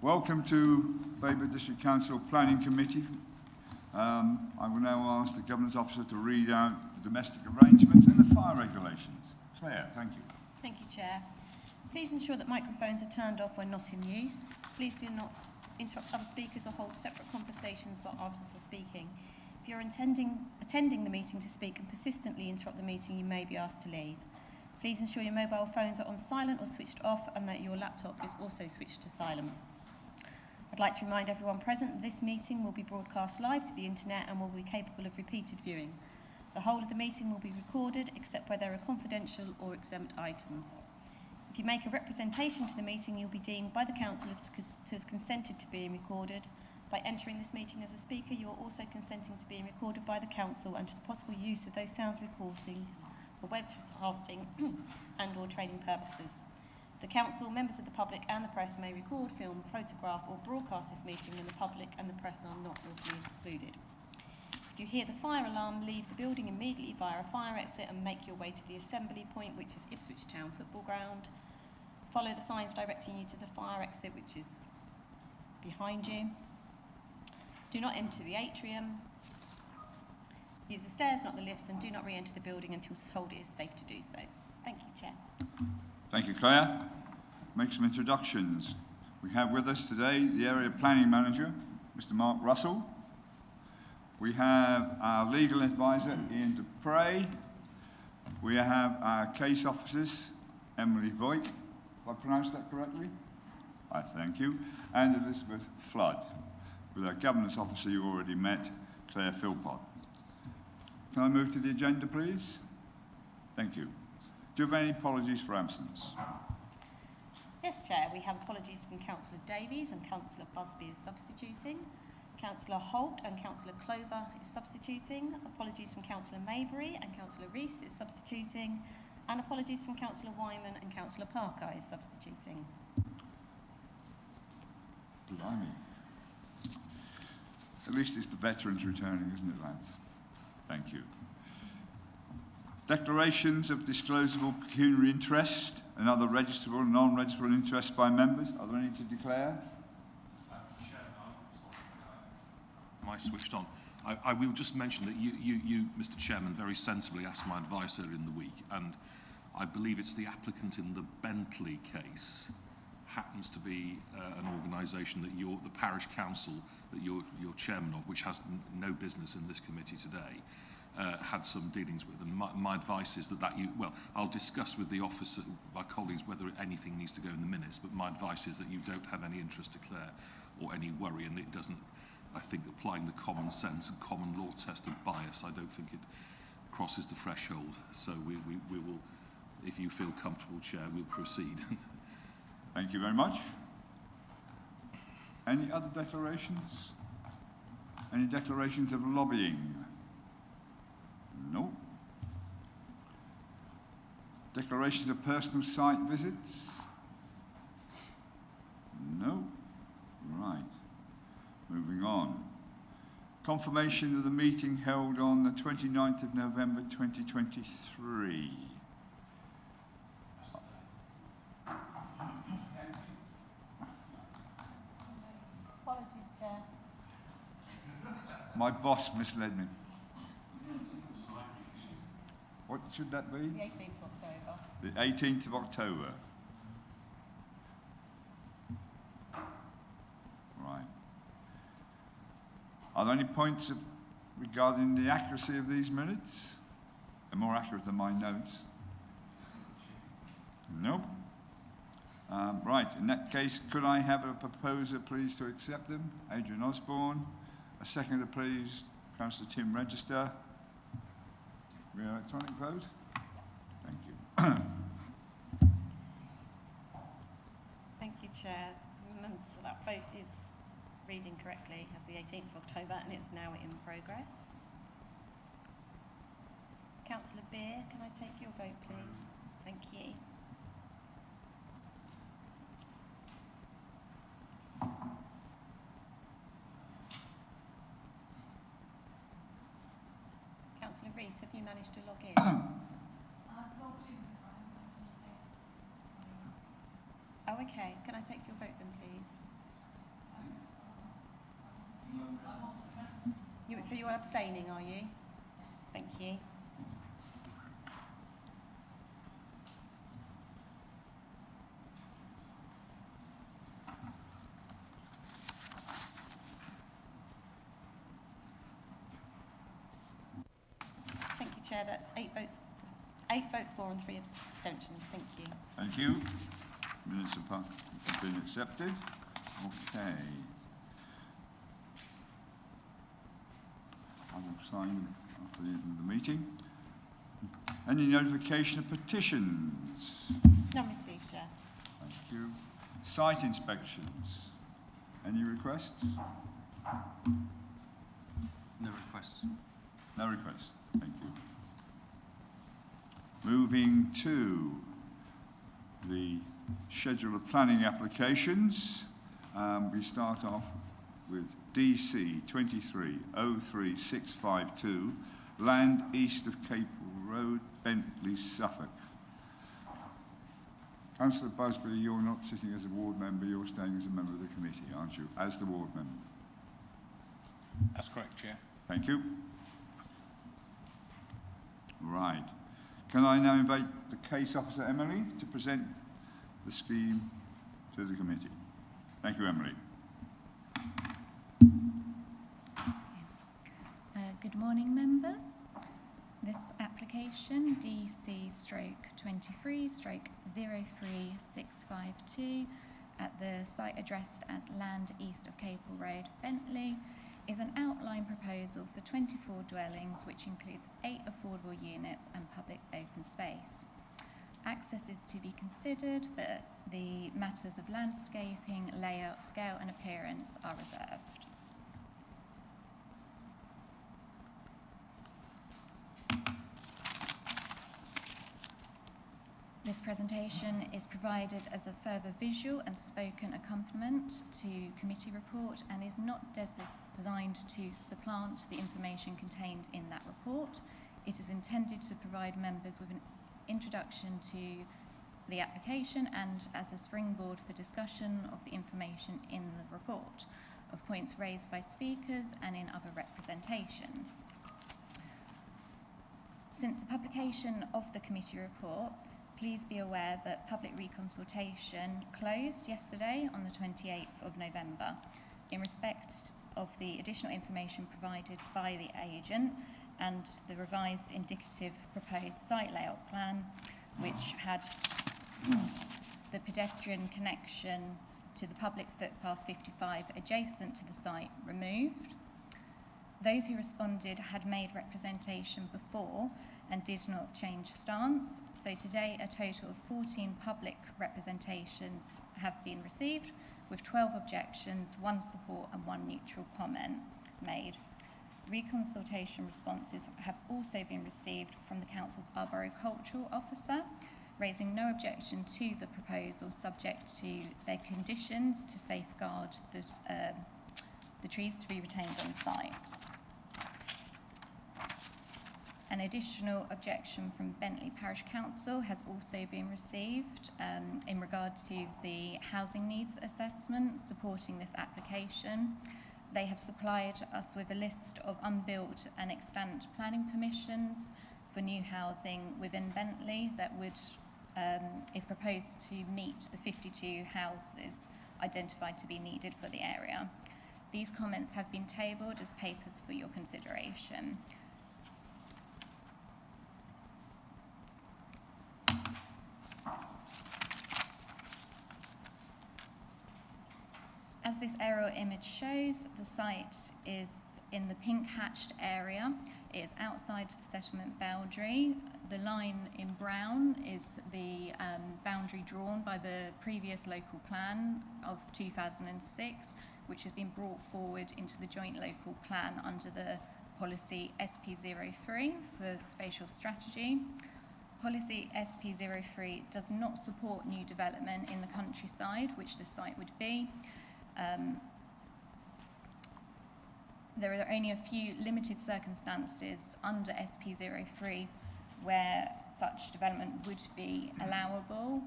Welcome to Babergh District Council Planning Committee. I will now ask the Governance Officer to read out the domestic arrangements and the fire regulations. Claire, thank you. Thank you, Chair. Please ensure that microphones are turned off when not in use. Please do not interrupt other speakers or hold separate conversations while others are speaking. If you're attending the meeting to speak and persistently interrupt the meeting, you may be asked to leave. Please ensure your mobile phones are on silent or switched off and that your laptop is also switched to silent. I'd like to remind everyone present that this meeting will be broadcast live to the internet and will be capable of repeated viewing. The whole of the meeting will be recorded except where there are confidential or exempt items. If you make a representation to the meeting, you'll be deemed by the Council to have consented to being recorded. By entering this meeting as a speaker, you are also consenting to being recorded by the Council and to the possible use of those sounds recordings for webcasting and or training purposes. The Council, members of the public and the press may record, film, photograph or broadcast this meeting when the public and the press are not lawfully excluded. If you hear the fire alarm, leave the building immediately via a fire exit and make your way to the assembly point, which is Ipswich Town Football Ground. Follow the signs directing you to the fire exit, which is behind you. Do not enter the atrium. Use the stairs, not the lifts, and do not re-enter the building until told it is safe to do so. Thank you, Chair. Thank you, Claire. Make some introductions. We have with us today the Area Planning Manager, Mr. Mark Russell. We have our Legal Advisor, Ian Dupre. We have our Case Officers, Emily Voigt. Have I pronounced that correctly? I thank you. And Elizabeth Flood. With our Governance Officer you already met, Claire Philpott. Can I move to the agenda, please? Thank you. Do you have any apologies for absence? Yes, Chair. We have apologies from Councillor Davies and Councillor Busby is substituting. Councillor Holt and Councillor Clover is substituting. Apologies from Councillor Maybury and Councillor Rees is substituting. And apologies from Councillor Wyman and Councillor Parker is substituting. Blimey. At least it's the veterans returning, isn't it, lads? Thank you. Declarations of disclosable pecuniary interest and other registrable and non-registrable interests by members. Are there any to declare? Chair, am I switched on? I will just mention that you, Mr. Chairman, very sensibly asked my advice earlier in the week, and I believe it's the applicant in the Bentley case happens to be an organisation that the parish council that you're chairman of, which has no business in this committee today, had some dealings with. And my advice is that I'll discuss with the officer, my colleagues, whether anything needs to go in the minutes, but my advice is that you don't have any interest to declare or any worry, and it doesn't, I think, applying the common sense and common law test of bias, I don't think it crosses the threshold. So we will, if you feel comfortable, Chair, we'll proceed. Thank you very much. Any other declarations? Any declarations of lobbying? No. Declarations of personal site visits? No. Right. Moving on. Confirmation of the meeting held on the 29th of November 2023. Apologies, Chair. My boss misled me. What should that be? The 18th of October. The 18th of October. Right. Are there any points regarding the accuracy of these minutes? They're more accurate than my notes. Nope. Right, in that case, could I have a proposer, please, to accept them? Adrian Osborne. A seconder, please, Councillor Tim Register. We electronic vote? Thank you. Thank you, Chair. Remember, so that vote is reading correctly as the 18th of October and it's now in progress. Councillor Beer, can I take your vote, please? Thank you. Councillor Rees, have you managed to log in? I've logged in, but I haven't got any votes. Oh, okay. Can I take your vote then, please? So you're abstaining, are you? Thank you. Thank you, Chair. That's 8 votes for and 3 abstentions. Thank you. Thank you. Minutes have been accepted. Okay. I will sign them after the end of the meeting. Any notification of petitions? None received, Chair. Thank you. Site inspections. Any requests? No requests. No requests. Thank you. Moving to the schedule of planning applications. We start off with DC 2303652, land east of Cape Road, Bentley, Suffolk. Councillor Busby, you're not sitting as a ward member, you're staying as a member of the committee, aren't you? As the ward member. That's correct, Chair. Thank you. Right. Can I now invite the case officer, Emily, to present the scheme to the committee? Thank you, Emily. Good morning, members. This application, DC/23/03652, at the site addressed as land east of Capel Road, Bentley, is an outline proposal for 24 dwellings, which includes 8 affordable units and public open space. Access is to be considered, but the matters of landscaping, layout, scale and appearance are reserved. This presentation is provided as a further visual and spoken accompaniment to committee report and is not designed to supplant the information contained in that report. It is intended to provide members with an introduction to the application and as a springboard for discussion of the information in the report, of points raised by speakers and in other representations. Since the publication of the committee report, please be aware that public reconsultation closed yesterday on the 28th of November in respect of the additional information provided by the agent and the revised indicative proposed site layout plan, which had the pedestrian connection to the public footpath 55 adjacent to the site removed. Those who responded had made representation before and did not change stance. So today a total of 14 public representations have been received, with 12 objections, 1 support and 1 neutral comment made. Reconsultation responses have also been received from the Council's Arboricultural Officer, raising no objection to the proposal subject to their conditions to safeguard the trees to be retained on site. An additional objection from Bentley Parish Council has also been received in regard to the housing needs assessment supporting this application. They have supplied us with a list of unbuilt and extant planning permissions for new housing within Bentley that is proposed to meet the 52 houses identified to be needed for the area. These comments have been tabled as papers for your consideration. As this aerial image shows, the site is in the pink hatched area. It is outside the settlement boundary. The line in brown is the boundary drawn by the previous local plan of 2006, which has been brought forward into the joint local plan under the policy SP03 for spatial strategy. Policy SP03 does not support new development in the countryside, which the site would be. There are only a few limited circumstances under SP03 where such development would be allowable.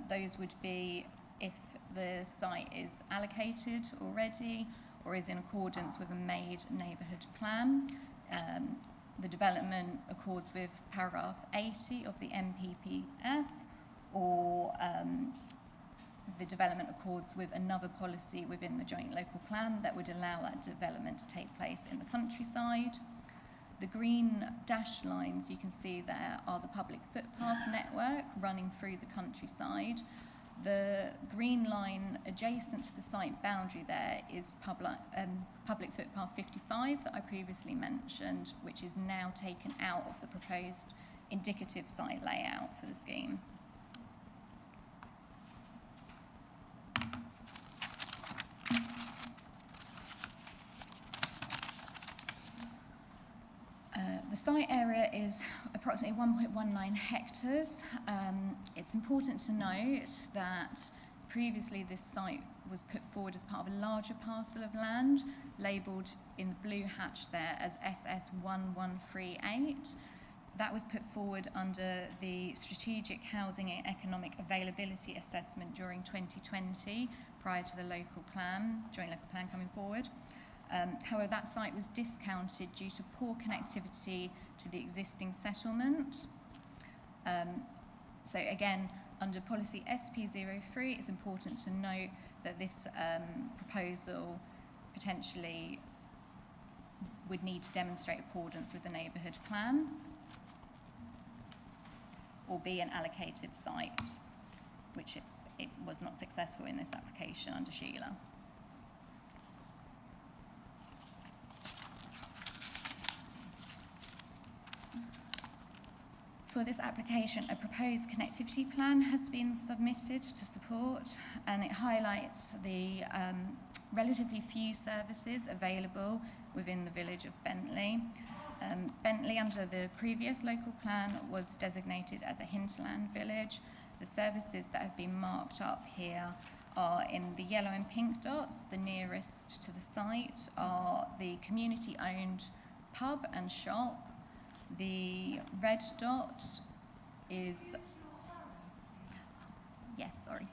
Those would be if the site is allocated already, or is in accordance with a made neighbourhood plan. The development accords with paragraph 80 of the MPPF, or the development accords with another policy within the joint local plan that would allow that development to take place in the countryside. The green dashed lines you can see there are the public footpath network running through the countryside. The green line adjacent to the site boundary there is public footpath 55 that I previously mentioned, which is now taken out of the proposed indicative site layout for the scheme. The site area is approximately 1.19 hectares. It's important to note that previously this site was put forward as part of a larger parcel of land, labelled in the blue hatch there as SS1138. That was put forward under the Strategic Housing and Economic Availability Assessment during 2020, prior to the local plan, joint local plan coming forward. However, that site was discounted due to poor connectivity to the existing settlement. So again, under policy SP03, it's important to note that this proposal potentially would need to demonstrate accordance with the neighbourhood plan or be an allocated site, which it was not successful in this application under Sheila. For this application, a proposed connectivity plan has been submitted to support, and it highlights the relatively few services available within the village of Bentley. Bentley, under the previous local plan, was designated as a hinterland village. The services that have been marked up here are in the yellow and pink dots. The nearest to the site are the community-owned pub and shop. The red dot is, yes, sorry.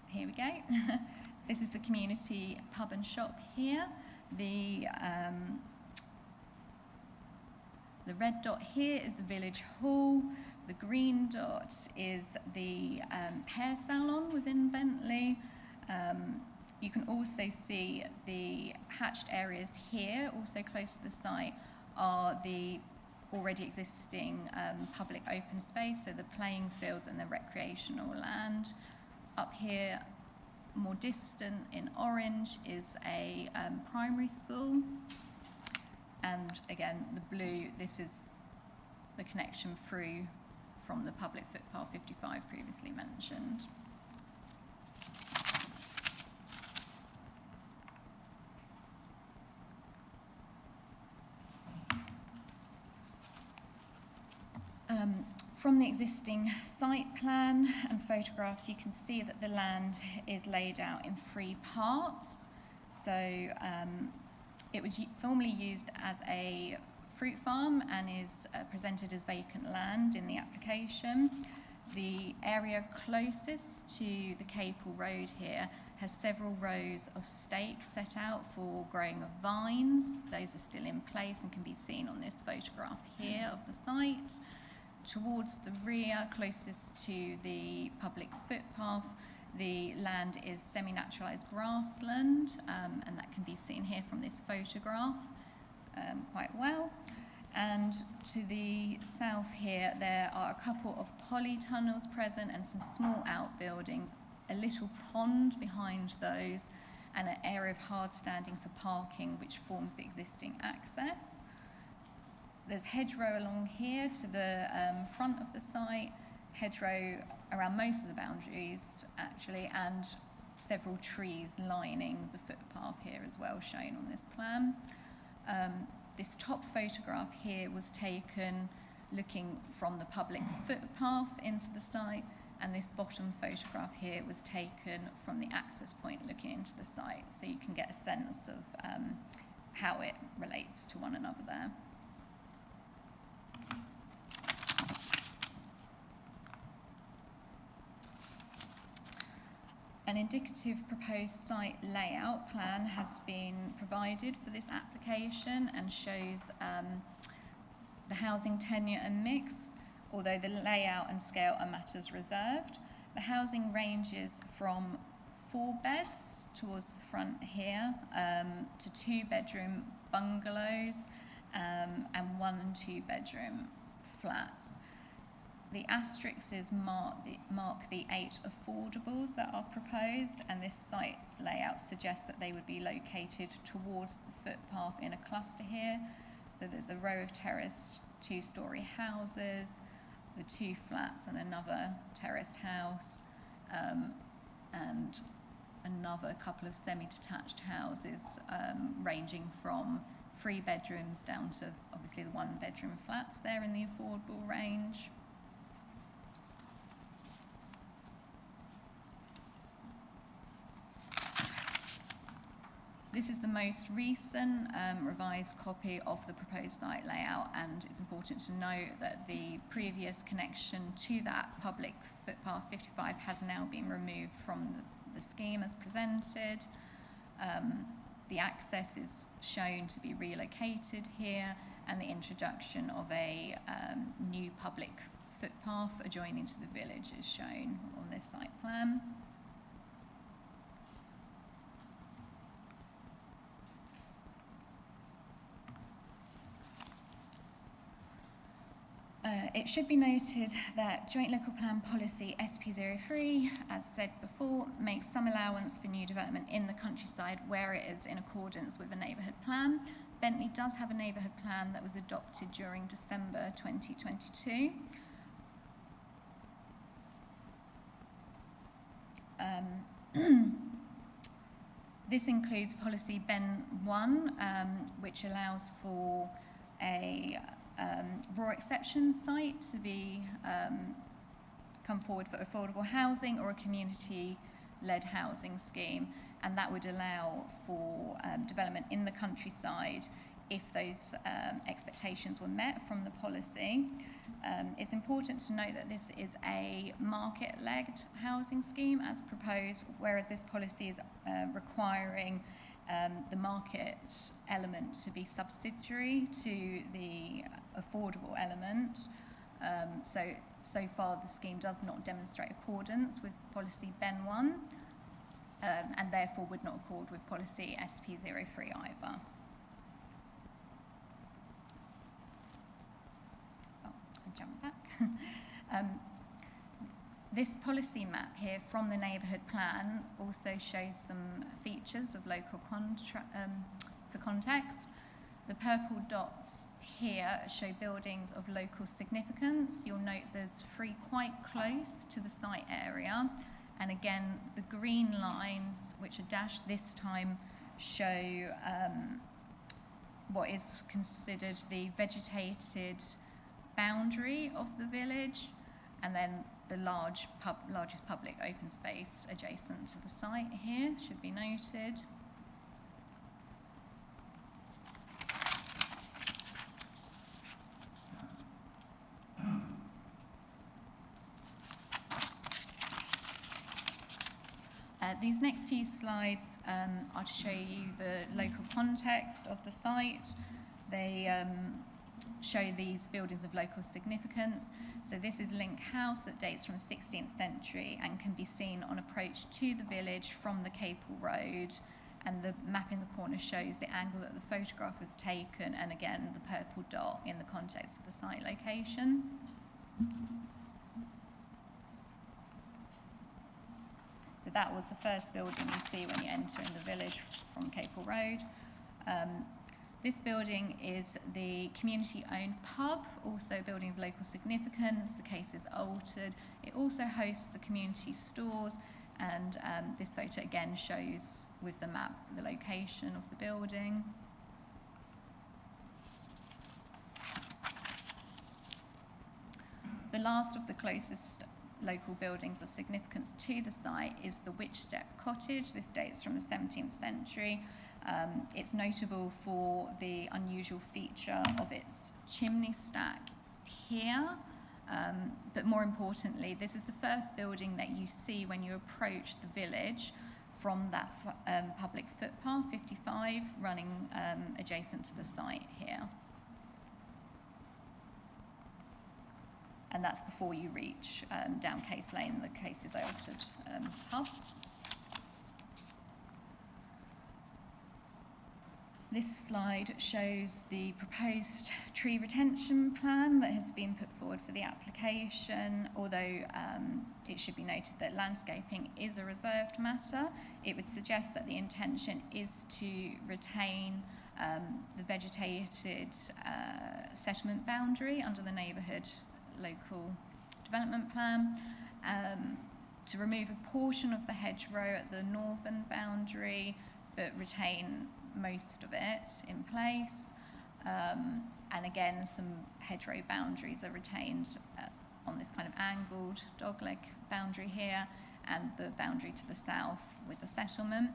Here we go. This is the community pub and shop here. The red dot here is the village hall. The green dot is the hair salon within Bentley. You can also see the hatched areas here, also close to the site, are the already existing public open space, so the playing fields and the recreational land. Up here, more distant in orange, is a primary school. And again, the blue, this is the connection through from the public footpath 55 previously mentioned. From the existing site plan and photographs, you can see that the land is laid out in 3 parts. So it was formerly used as a fruit farm and is presented as vacant land in the application. The area closest to the Capel Road here has several rows of stakes set out for growing of vines. Those are still in place and can be seen on this photograph here of the site. Towards the rear, closest to the public footpath, the land is semi-naturalised grassland, and that can be seen here from this photograph quite well. And to the south here, there are a couple of polytunnels present and some small outbuildings, a little pond behind those, and an area of hard standing for parking, which forms the existing access. There's hedgerow along here to the front of the site, hedgerow around most of the boundaries actually, and several trees lining the footpath here as well, shown on this plan. This top photograph here was taken looking from the public footpath into the site, and this bottom photograph here was taken from the access point looking into the site, so you can get a sense of how it relates to one another there. An indicative proposed site layout plan has been provided for this application and shows the housing tenure and mix, although the layout and scale are matters reserved. The housing ranges from 4 beds towards the front here to 2-bedroom bungalows and 1 and 2 bedroom flats. The asterisks mark the 8 affordables that are proposed, and this site layout suggests that they would be located towards the footpath in a cluster here. So there's a row of terraced 2-storey houses, the 2 flats and another terraced house, and another couple of semi-detached houses ranging from 3 bedrooms down to obviously the 1-bedroom flats there in the affordable range. This is the most recent revised copy of the proposed site layout, and it's important to note that the previous connection to that public footpath 55 has now been removed from the scheme as presented. The access is shown to be relocated here, and the introduction of a new public footpath adjoining to the village is shown on this site plan. It should be noted that Joint Local Plan Policy SP03, as said before, makes some allowance for new development in the countryside where it is in accordance with a neighbourhood plan. Bentley does have a neighbourhood plan that was adopted during December 2022. This includes Policy Ben 1, which allows for a raw exception site to be come forward for affordable housing or a community-led housing scheme, and that would allow for development in the countryside if those expectations were met from the policy. It's important to note that this is a market-led housing scheme as proposed, whereas this policy is requiring the market element to be subsidiary to the affordable element. So far the scheme does not demonstrate accordance with policy Ben 1 and therefore would not accord with policy SP03 either. I'll jump back. This policy map here from the neighbourhood plan also shows some features of local for context. The purple dots here show buildings of local significance. You'll note there's 3 quite close to the site area, and again the green lines, which are dashed this time, show what is considered the vegetated boundary of the village, and then the largest public open space adjacent to the site here should be noted. These next few slides are to show you the local context of the site. They show these buildings of local significance. So this is Link House that dates from the 16th century and can be seen on approach to the village from the Capel Road, and the map in the corner shows the angle that the photograph was taken, and again the purple dot in the context of the site location. So that was the first building you see when you enter in the village from Capel Road. This building is the community-owned pub, also a building of local significance. The case is altered. It also hosts the community stores, and this photo again shows with the map the location of the building. The last of the closest local buildings of significance to the site is the Witchstep Cottage. This dates from the 17th century. It's notable for the unusual feature of its chimney stack here, But more importantly, this is the first building that you see when you approach the village from that public footpath 55 running adjacent to the site here. And that's before you reach down Case Lane, the Cases I altered pub. This slide shows the proposed tree retention plan that has been put forward for the application. Although it should be noted that landscaping is a reserved matter, it would suggest that the intention is to retain the vegetated settlement boundary under the neighbourhood local development plan, to remove a portion of the hedgerow at the northern boundary, but retain most of it in place. And again, some hedgerow boundaries are retained on this kind of angled dogleg boundary here, and the boundary to the south with the settlement.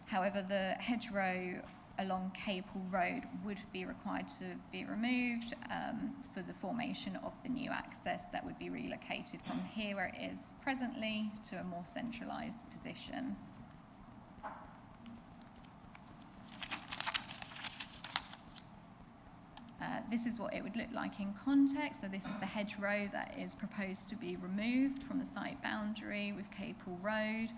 However, the hedgerow along Capel Road would be required to be removed for the formation of the new access that would be relocated from here where it is presently to a more centralised position. This is what it would look like in context. So this is the hedgerow that is proposed to be removed from the site boundary with Capel Road.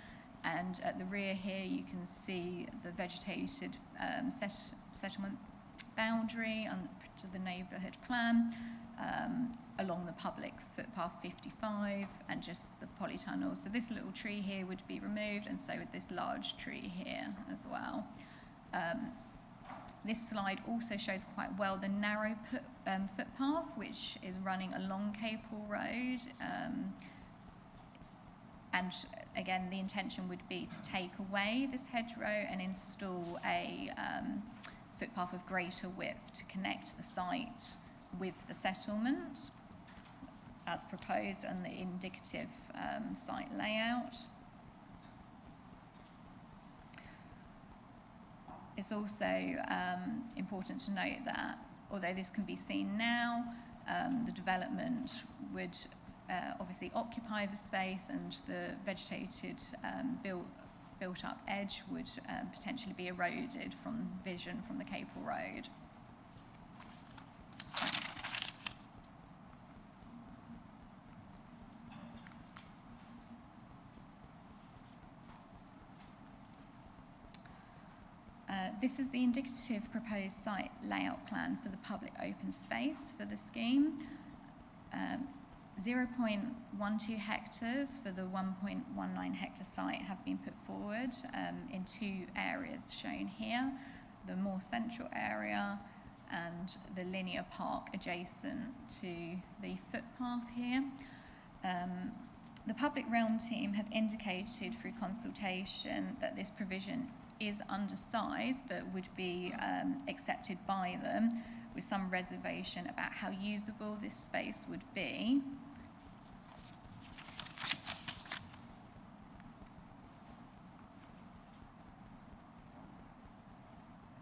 And at the rear here, you can see the vegetated settlement boundary to the neighbourhood plan along the public footpath 55 and just the polytunnel. So this little tree here would be removed, and so would this large tree here as well. This slide also shows quite well the narrow footpath, which is running along Capel Road. And again, the intention would be to take away this hedgerow and install a footpath of greater width to connect the site with the settlement as proposed on the indicative site layout. It's also important to note that although this can be seen now, the development would obviously occupy the space, and the vegetated built up edge would potentially be eroded from vision from the Capel Road. This is the indicative proposed site layout plan for the public open space for the scheme. 0.12 hectares for the 1.19 hectare site have been put forward in two areas shown here, the more central area and the linear park adjacent to the footpath here. The Public Realm team have indicated through consultation that this provision is undersized but would be accepted by them, with some reservation about how usable this space would be.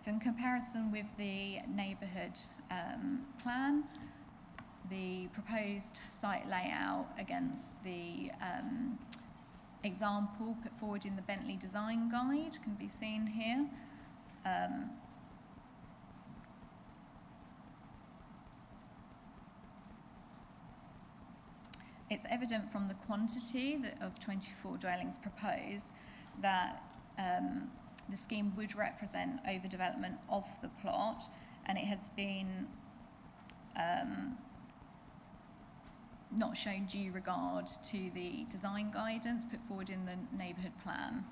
In comparison with the neighbourhood plan, the proposed site layout against the example put forward in the Bentley design guide can be seen here. It's evident from the quantity of 24 dwellings proposed that the scheme would represent overdevelopment of the plot, and it has been not shown due regard to the design guidance put forward in the neighbourhood plan.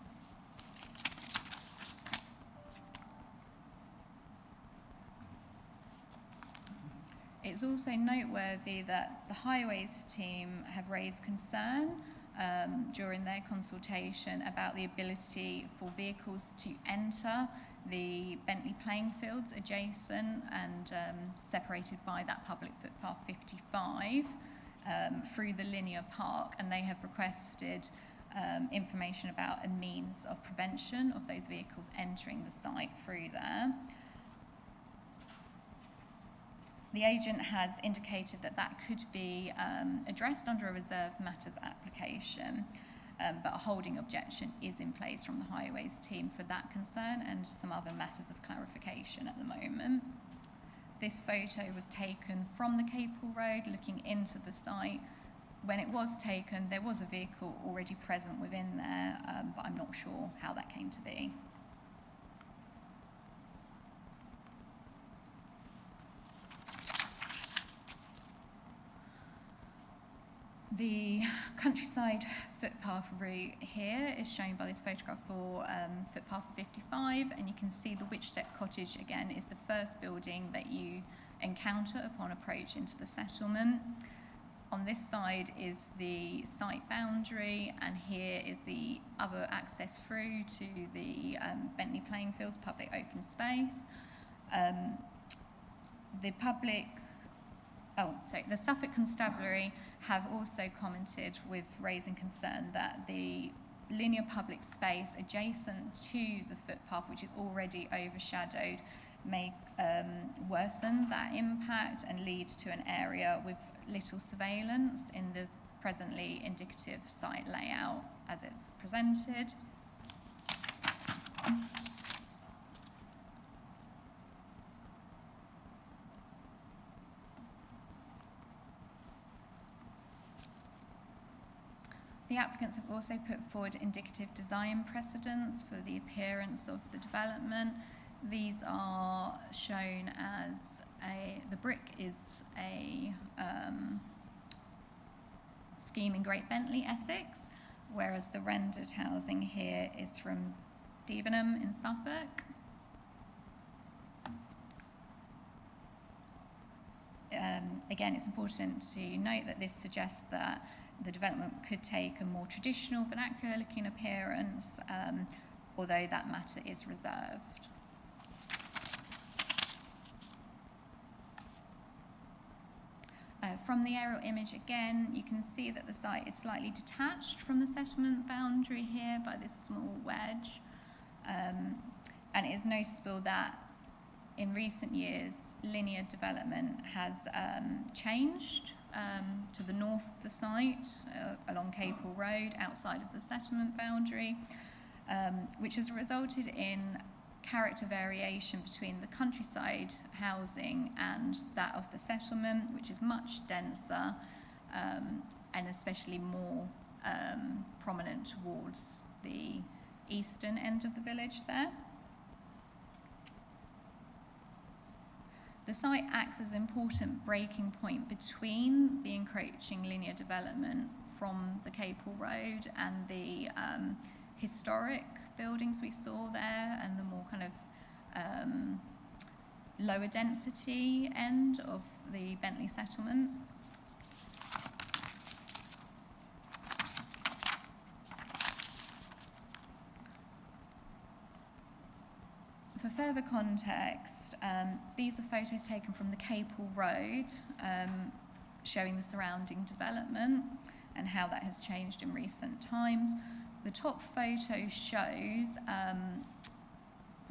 It's also noteworthy that the highways team have raised concern during their consultation about the ability for vehicles to enter the Bentley playing fields adjacent and separated by that public footpath 55 through the linear park, and they have requested information about a means of prevention of those vehicles entering the site through there. The agent has indicated that that could be addressed under a reserved matters application, but a holding objection is in place from the Highways team for that concern and some other matters of clarification at the moment. This photo was taken from the Capel Road looking into the site. When it was taken, there was a vehicle already present within there, but I'm not sure how that came to be. The countryside footpath route here is shown by this photograph for footpath 55, and you can see the Witchstep Cottage again is the first building that you encounter upon approach into the settlement. On this side is the site boundary, and here is the other access through to the Bentley playing fields, public open space. The Suffolk Constabulary have also commented with raising concern that the linear public space adjacent to the footpath, which is already overshadowed, may worsen that impact and lead to an area with little surveillance in the presently indicative site layout as it's presented. The applicants have also put forward indicative design precedents for the appearance of the development. These are shown as the brick is a scheme in Great Bentley, Essex, whereas the rendered housing here is from Debenham in Suffolk. Again, it's important to note that this suggests that the development could take a more traditional, vernacular-looking appearance, although that matter is reserved. From the aerial image again, you can see that the site is slightly detached from the settlement boundary here by this small wedge. And it is noticeable that in recent years, linear development has changed to the north of the site, along Capel Road, outside of the settlement boundary, which has resulted in character variation between the countryside housing and that of the settlement, which is much denser and especially more prominent towards the eastern end of the village there. The site acts as an important breaking point between the encroaching linear development from the Capel Road and the historic buildings we saw there, and the more kind of lower density end of the Bentley settlement. For further context, these are photos taken from the Capel Road, showing the surrounding development and how that has changed in recent times. The top photo shows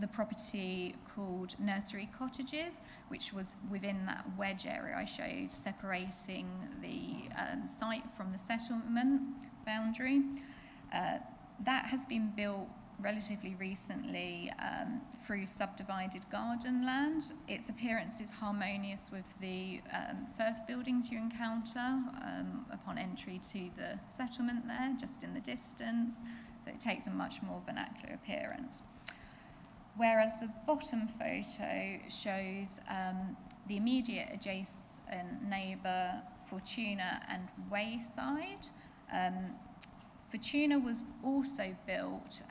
the property called Nursery Cottages, which was within that wedge area I showed, separating the site from the settlement boundary. That has been built relatively recently through subdivided garden land. Its appearance is harmonious with the first buildings you encounter upon entry to the settlement there, just in the distance, so it takes a much more vernacular appearance. Whereas the bottom photo shows the immediate adjacent neighbour, Fortuna and Wayside. Fortuna was also built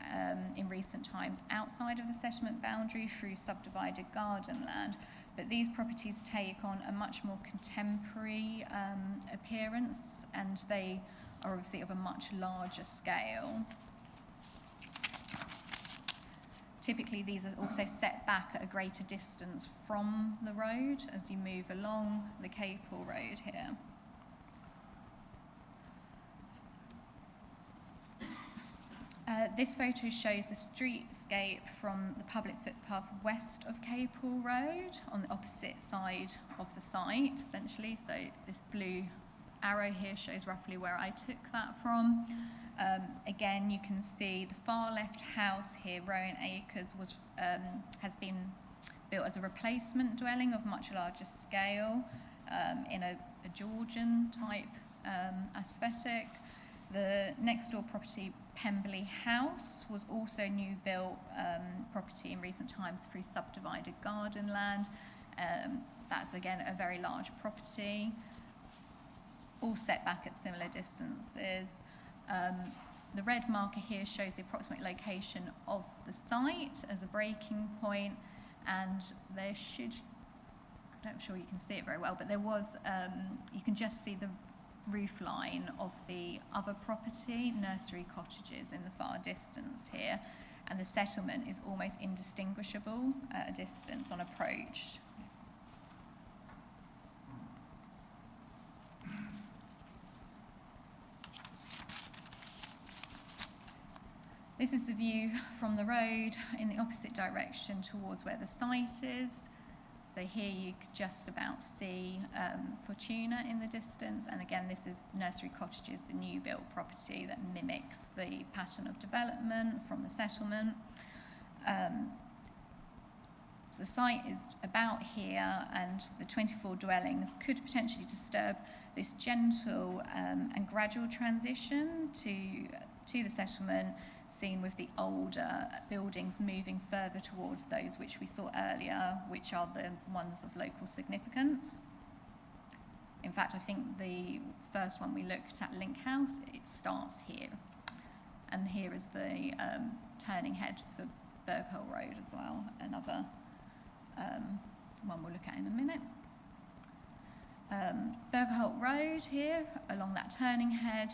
in recent times outside of the settlement boundary through subdivided garden land, but these properties take on a much more contemporary appearance, and they are obviously of a much larger scale. Typically, these are also set back at a greater distance from the road as you move along the Capel Road here. This photo shows the streetscape from the public footpath west of Capel Road on the opposite side of the site, essentially. So this blue arrow here shows roughly where I took that from. Again, you can see the far left house here, Rowan Acres, has been built as a replacement dwelling of much larger scale in a Georgian type aesthetic. The next door property, Pemberley House, was also new built property in recent times through subdivided garden land. That's again a very large property, all set back at similar distances. The red marker here shows the approximate location of the site as a breaking point, and there should, I'm not sure you can see it very well, but there was, you can just see the roof line of the other property, Nursery Cottages, in the far distance here, and the settlement is almost indistinguishable at a distance on approach. This is the view from the road in the opposite direction towards where the site is. So here you could just about see Fortuna in the distance, and again this is Nursery Cottages, the new built property that mimics the pattern of development from the settlement. So the site is about here, and the 24 dwellings could potentially disturb this gentle and gradual transition to the settlement, seen with the older buildings moving further towards those which we saw earlier, which are the ones of local significance. In fact, I think the first one we looked at, Link House, it starts here. And here is the turning head for Babergh Road as well, another one we'll look at in a minute. Babergh Road here, along that turning head,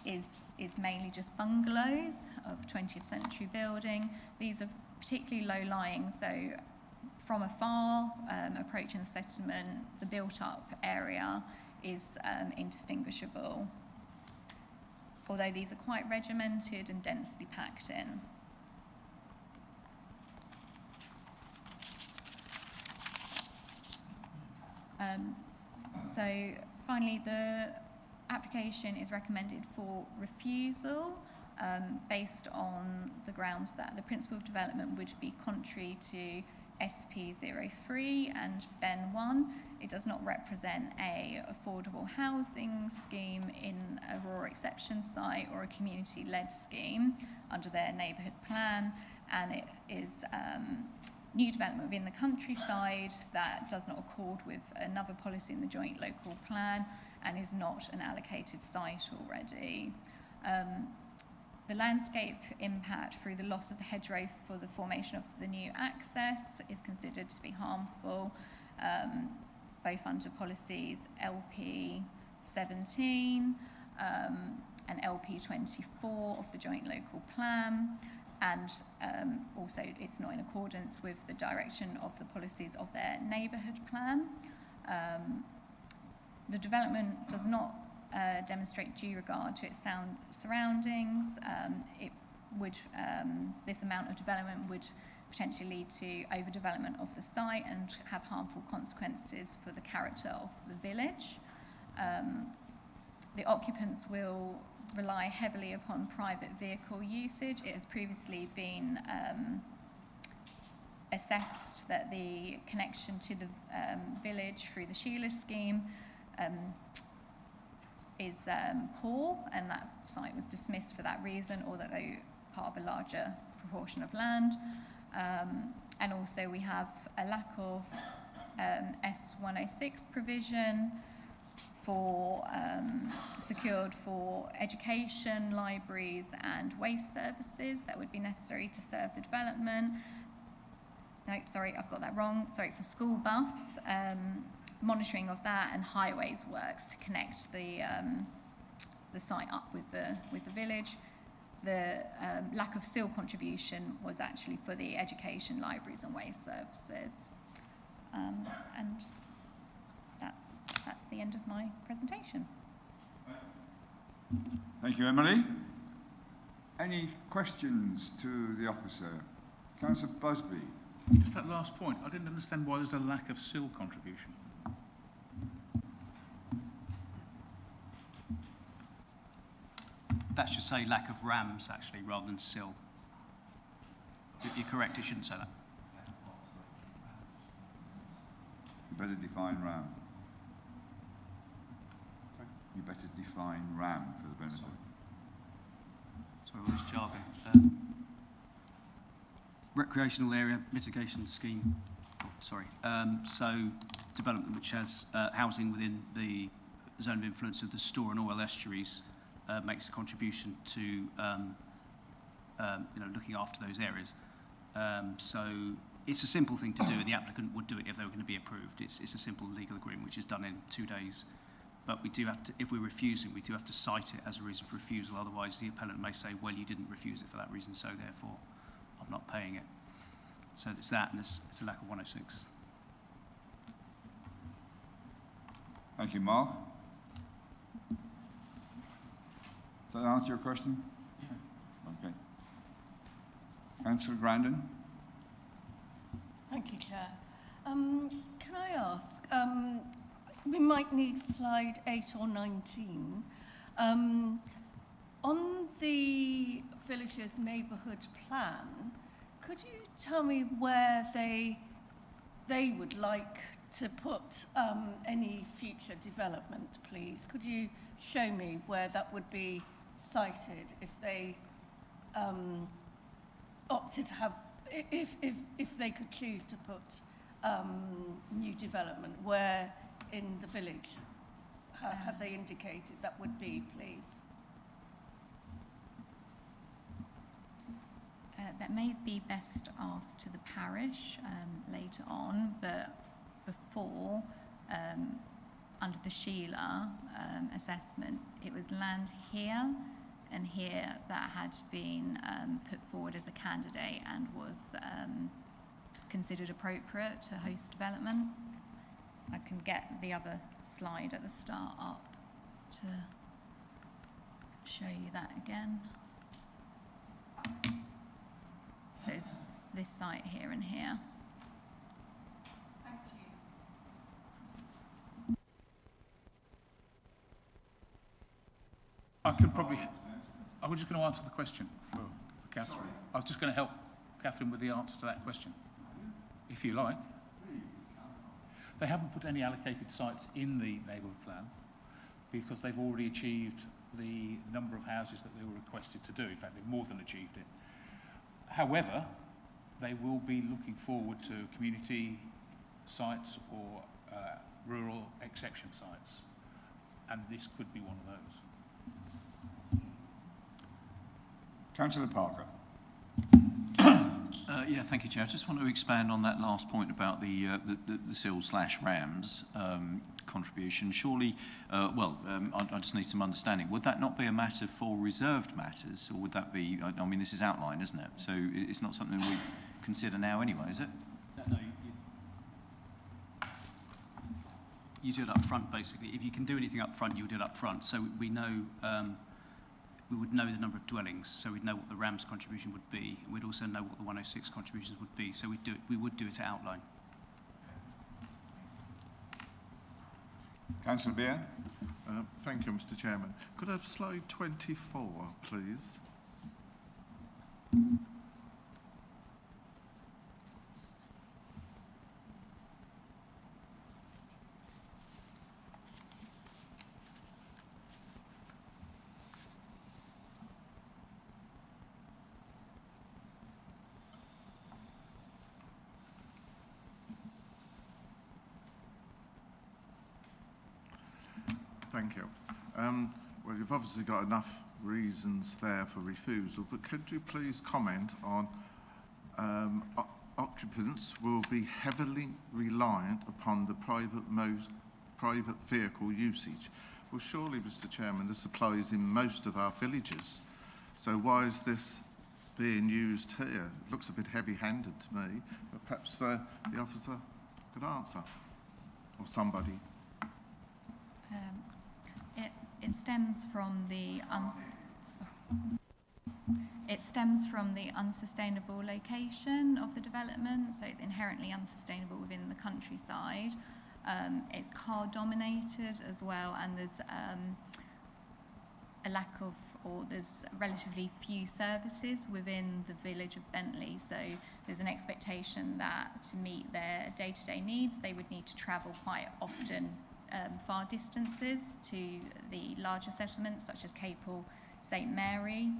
is mainly just bungalows of 20th century building. These are particularly low-lying, so from afar, approaching the settlement, the built-up area is indistinguishable, although these are quite regimented and densely packed in. So finally, the application is recommended for refusal based on the grounds that the principle of development would be contrary to SP03 and BEN 1. It does not represent a affordable housing scheme in a rural exception site or a community-led scheme under their neighbourhood plan, and it is new development within the countryside that does not accord with another policy in the joint local plan and is not an allocated site already. The landscape impact through the loss of the hedgerow for the formation of the new access is considered to be harmful, both under policies LP 17 and LP 24 of the joint local plan, and also it's not in accordance with the direction of the policies of their neighbourhood plan. The development does not demonstrate due regard to its surroundings. This amount of development would potentially lead to overdevelopment of the site and have harmful consequences for the character of the village. The occupants will rely heavily upon private vehicle usage. It has previously been assessed that the connection to the village through the Sheila scheme is poor, and that site was dismissed for that reason, although part of a larger proportion of land. And also we have a lack of S106 provision for secured for education, libraries and waste services that would be necessary to serve the development. No, sorry, I've got that wrong. Sorry, for school bus, monitoring of that, and highways works to connect the site up with the village. The lack of seal contribution was actually for the education, libraries and waste services. And that's the end of my presentation. Thank you, Emily. Any questions to the officer? Councillor Busby. Just that last point, I didn't understand why there's a lack of sill contribution. That should say lack of rams, actually, rather than sill. You're correct, it shouldn't say that. You better define RAM. You better define RAM for the benefit. Sorry, all this jargon. Recreational area mitigation scheme. So development which has housing within the zone of influence of the Stour and Orwell estuaries makes a contribution to looking after those areas. So it's a simple thing to do, and the applicant would do it if they were going to be approved. It's a simple legal agreement which is done in 2 days. But we do have to, if we're refusing, we do have to cite it as a reason for refusal. Otherwise, the appellant may say, well, you didn't refuse it for that reason, so therefore I'm not paying it. So it's that, and it's a lack of 106. Thank you, Mark. Does that answer your question? Yeah. Okay. Councillor Grandin. Thank you, Chair. Can I ask, we might need slide 8 or 19. On the village's neighbourhood plan, could you tell me where they would like to put any future development, please? Could you show me where that would be cited if they opted to have, if they could choose to put new development, where in the village have they indicated that would be, please? That may be best asked to the parish later on, but before, under the Sheila assessment, it was land here and here that had been put forward as a candidate and was considered appropriate to host development. I can get the other slide at the start up to show you that again. So it's this site here and here. Thank you. I could probably... I was just going to answer the question for Catherine. I was just going to help Catherine with the answer to that question, if you like. They haven't put any allocated sites in the neighbourhood plan because they've already achieved the number of houses that they were requested to do. In fact, they've more than achieved it. However, they will be looking forward to community sites or rural exception sites, and this could be one of those. Councillor Parker. Yeah, thank you, Chair. I just want to expand on that last point about the SIL/RAMS contribution. Surely, I just need some understanding. Would that not be a matter for reserved matters, or would that be, I mean, this is outline, isn't it? So it's not something we consider now anyway, is it? No, you do it up front, basically. If you can do anything up front, you would do it up front. So we know... we would know the number of dwellings, so we'd know what the RAMS contribution would be. We'd also know what the 106 contributions would be, so we would do it at outline. Councillor Beer. Thank you, Mr. Chairman. Could I have slide 24, please? Thank you. Well, you've obviously got enough reasons there for refusal, but could you please comment on occupants will be heavily reliant upon the private vehicle usage? Well, surely, Mr. Chairman, this applies in most of our villages. So why is this being used here? It looks a bit heavy-handed to me, but perhaps the officer could answer, or somebody. It stems from the It stems from the unsustainable location of the development, so it's inherently unsustainable within the countryside. It's car dominated as well, and there's a lack of, or there's relatively few services within the village of Bentley. So there's an expectation that to meet their day-to-day needs, they would need to travel quite often far distances to the larger settlements such as Capel, St Mary.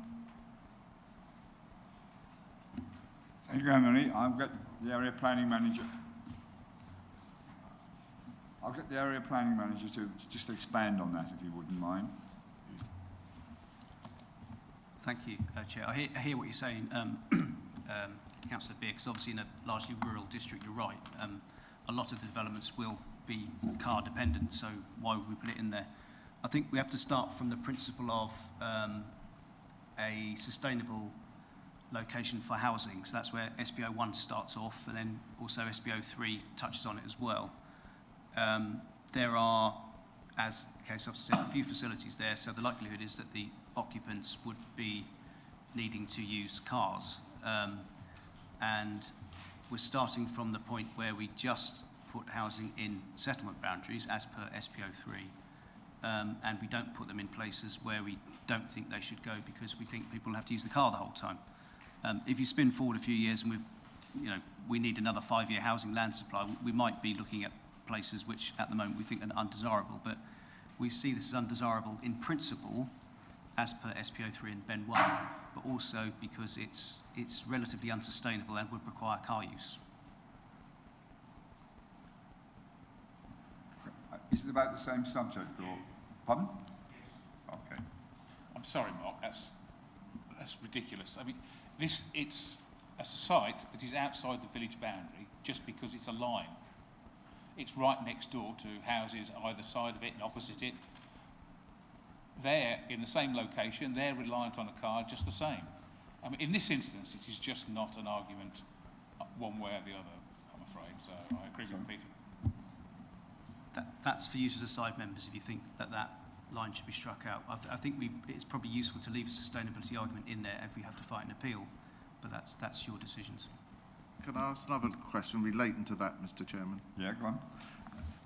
Thank you, Emily. I'll get the area planning manager. I'll get the area planning manager to just expand on that, if you wouldn't mind. Thank you, Chair. I hear what you're saying, Councillor Beer, because obviously in a largely rural district, you're right. A lot of the developments will be car dependent, so why would we put it in there? I think we have to start from the principle of a sustainable location for housing. So that's where SBO 1 starts off, and then also SBO 3 touches on it as well. There are, as the case officer said, a few facilities there, so the likelihood is that the occupants would be needing to use cars. And we're starting from the point where we just put housing in settlement boundaries as per SPO 3, and we don't put them in places where we don't think they should go because we think people have to use the car the whole time. If you spin forward a few years and we need another 5-year housing land supply, we might be looking at places which at the moment we think are undesirable, but we see this as undesirable in principle as per SPO 3 and Ben 1, but also because it's relatively unsustainable and would require car use. Is it about the same subject, or pardon? Yes. Okay. I'm sorry, Mark, that's ridiculous. I mean, it's a site that is outside the village boundary just because it's a line. It's right next door to houses either side of it and opposite it. They're in the same location, they're reliant on a car just the same. I mean, in this instance, it is just not an argument one way or the other, I'm afraid, so I agree with Peter. That's for you to decide, members, if you think that line should be struck out. I think it's probably useful to leave a sustainability argument in there if we have to fight an appeal, but that's your decisions. Can I ask another question relating to that, Mr. Chairman? Yeah, go on.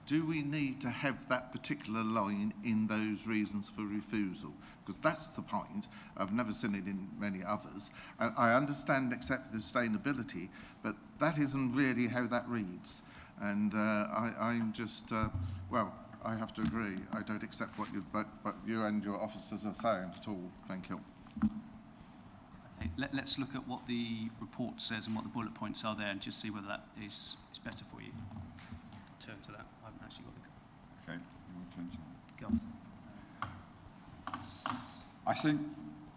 Do we need to have that particular line in those reasons for refusal? Because that's the point. I've never seen it in many others. And I understand and accept the sustainability, but that isn't really how that reads. And I'm just, well, I have to agree. I don't accept what you and your officers are saying at all. Thank you. Okay, let's look at what the report says and what the bullet points are there and just see whether that is better for you. Turn to that. I haven't actually got the... Okay, you want to Go off. I think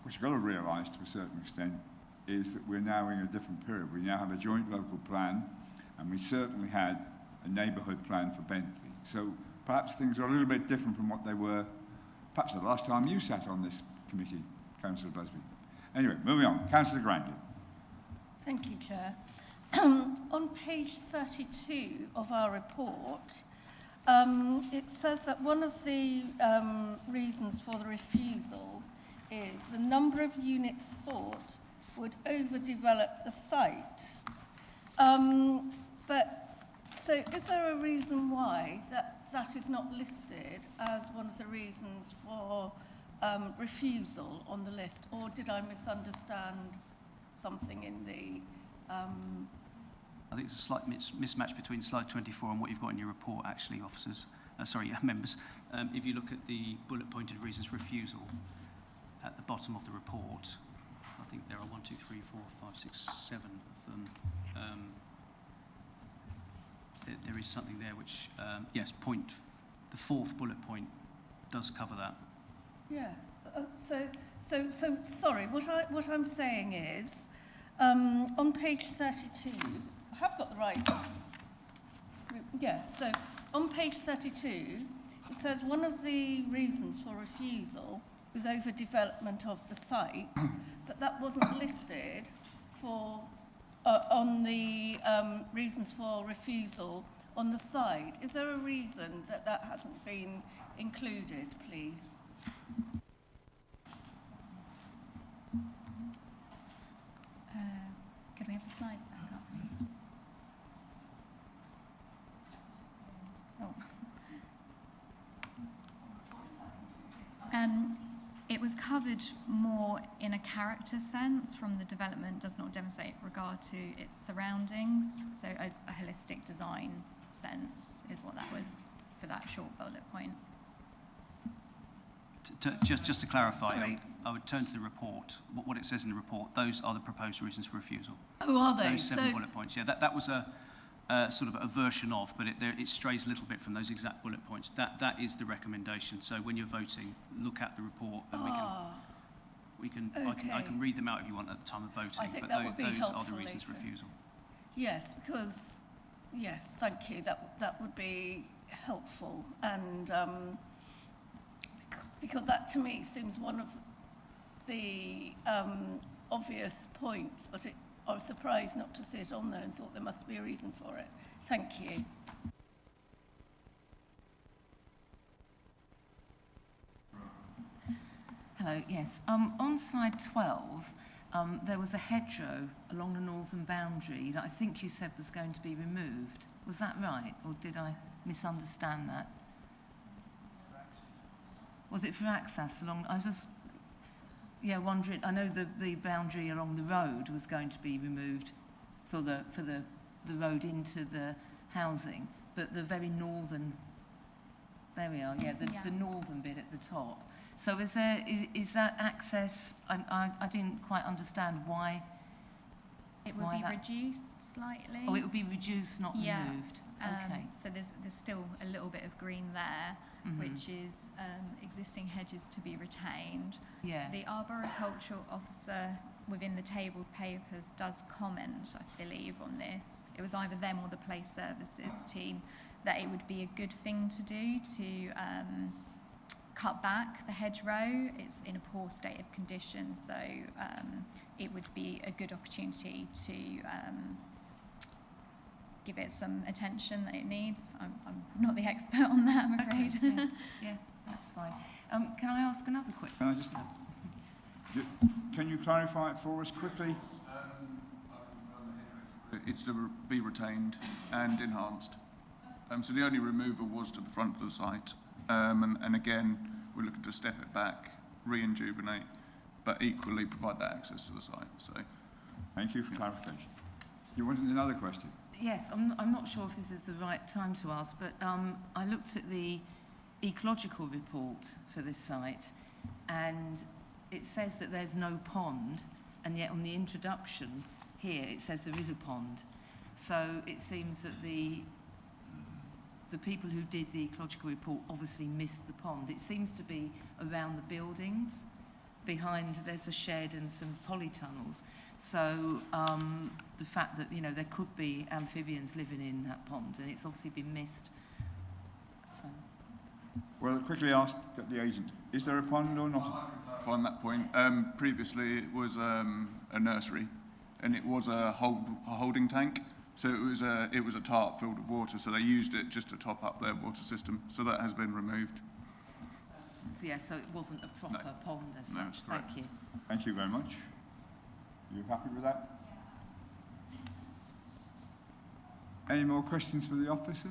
what you've got to realise to a certain extent is that we're now in a different period. We now have a joint local plan, and we certainly had a neighbourhood plan for Bentley. So perhaps things are a little bit different from what they were perhaps the last time you sat on this committee, Councillor Busby. Anyway, moving on. Councillor Grandin. Thank you, Chair. On page 32 of our report, it says that one of the reasons for the refusal is the number of units sought would overdevelop the site. So is there a reason why that is not listed as one of the reasons for refusal on the list, or did I misunderstand something in the... I think it's a slight mismatch between slide 24 and what you've got in your report, actually, officers. Members. If you look at the bullet-pointed reasons refusal at the bottom of the report, I think there are 1, 2, 3, 4, 5, 6, 7 of them. There is something there which, yes, the fourth bullet point does cover that. Yes. So sorry. What I'm saying is, on page 32, I have got the right. Yeah. So on page 32, it says one of the reasons for refusal was overdevelopment of the site, but that wasn't listed for on the reasons for refusal on the side. Is there a reason that hasn't been included, please? It was covered more in a character sense from the development does not demonstrate regard to its surroundings. So a holistic design sense is what that was for that short bullet point. Just to clarify, Sorry. I would turn to the report. What it says in the report, those are the proposed reasons for refusal. Oh, are they? Those 7 bullet points. Yeah, that was a sort of a version of, but it strays a little bit from those exact bullet points. That is the recommendation. So when you're voting, look at the report, and I can read them out if you want at the time of voting. I think But that would be those are the helpful reasons for later. refusal. Yes, because, yes, thank you. That would be helpful. And because that to me seems one of the obvious points, but I was surprised not to see it on there and thought there must be a reason for it. Thank you. Hello, yes. On slide 12, there was a hedgerow along the northern boundary that I think you said was going to be removed. Was that right, or did I misunderstand that? Was it for access along? I was just, wondering. I know the boundary along the road was going to be removed for the road into the housing, but the very northern. There we are. The northern bit at the top. So is that access? I didn't quite understand why. It would be reduced slightly. Oh, it would be reduced, not removed. Okay. So there's still a little bit of green there, which is existing hedges to be retained. Yeah. The arboricultural officer within the tabled papers does comment, I believe, on this. It was either them or the place services team that it would be a good thing to do to cut back the hedgerow. It's in a poor state of condition, so it would be a good opportunity to give it some attention that it needs. I'm not the expert on that, I'm afraid. Okay, yeah, that's fine. Can I ask another quick? Can I just? Can you clarify it for us quickly? It's to be retained and enhanced. So the only removal was to the front of the site. And again, we're looking to step it back, rejuvenate, but equally provide that access to the site. So, thank you for clarification. You wanted another question? Yes, I'm not sure if this is the right time to ask, but I looked at the ecological report for this site, and it says that there's no pond, and yet on the introduction here it says there is a pond. So it seems that the people who did the ecological report obviously missed the pond. It seems to be around the buildings. Behind there's a shed and some polytunnels. So the fact that there could be amphibians living in that pond, and it's obviously been missed. So. Well, quickly ask the agent, is there a pond or not? on that point, previously it was a nursery, and it was a holding tank. So it was a tarp filled with water, so they used it just to top up their water system. So that has been removed. Yeah, so it wasn't a proper pond as No, such. correct. Thank you. Thank you very much. You happy with that? Any more questions for the officer?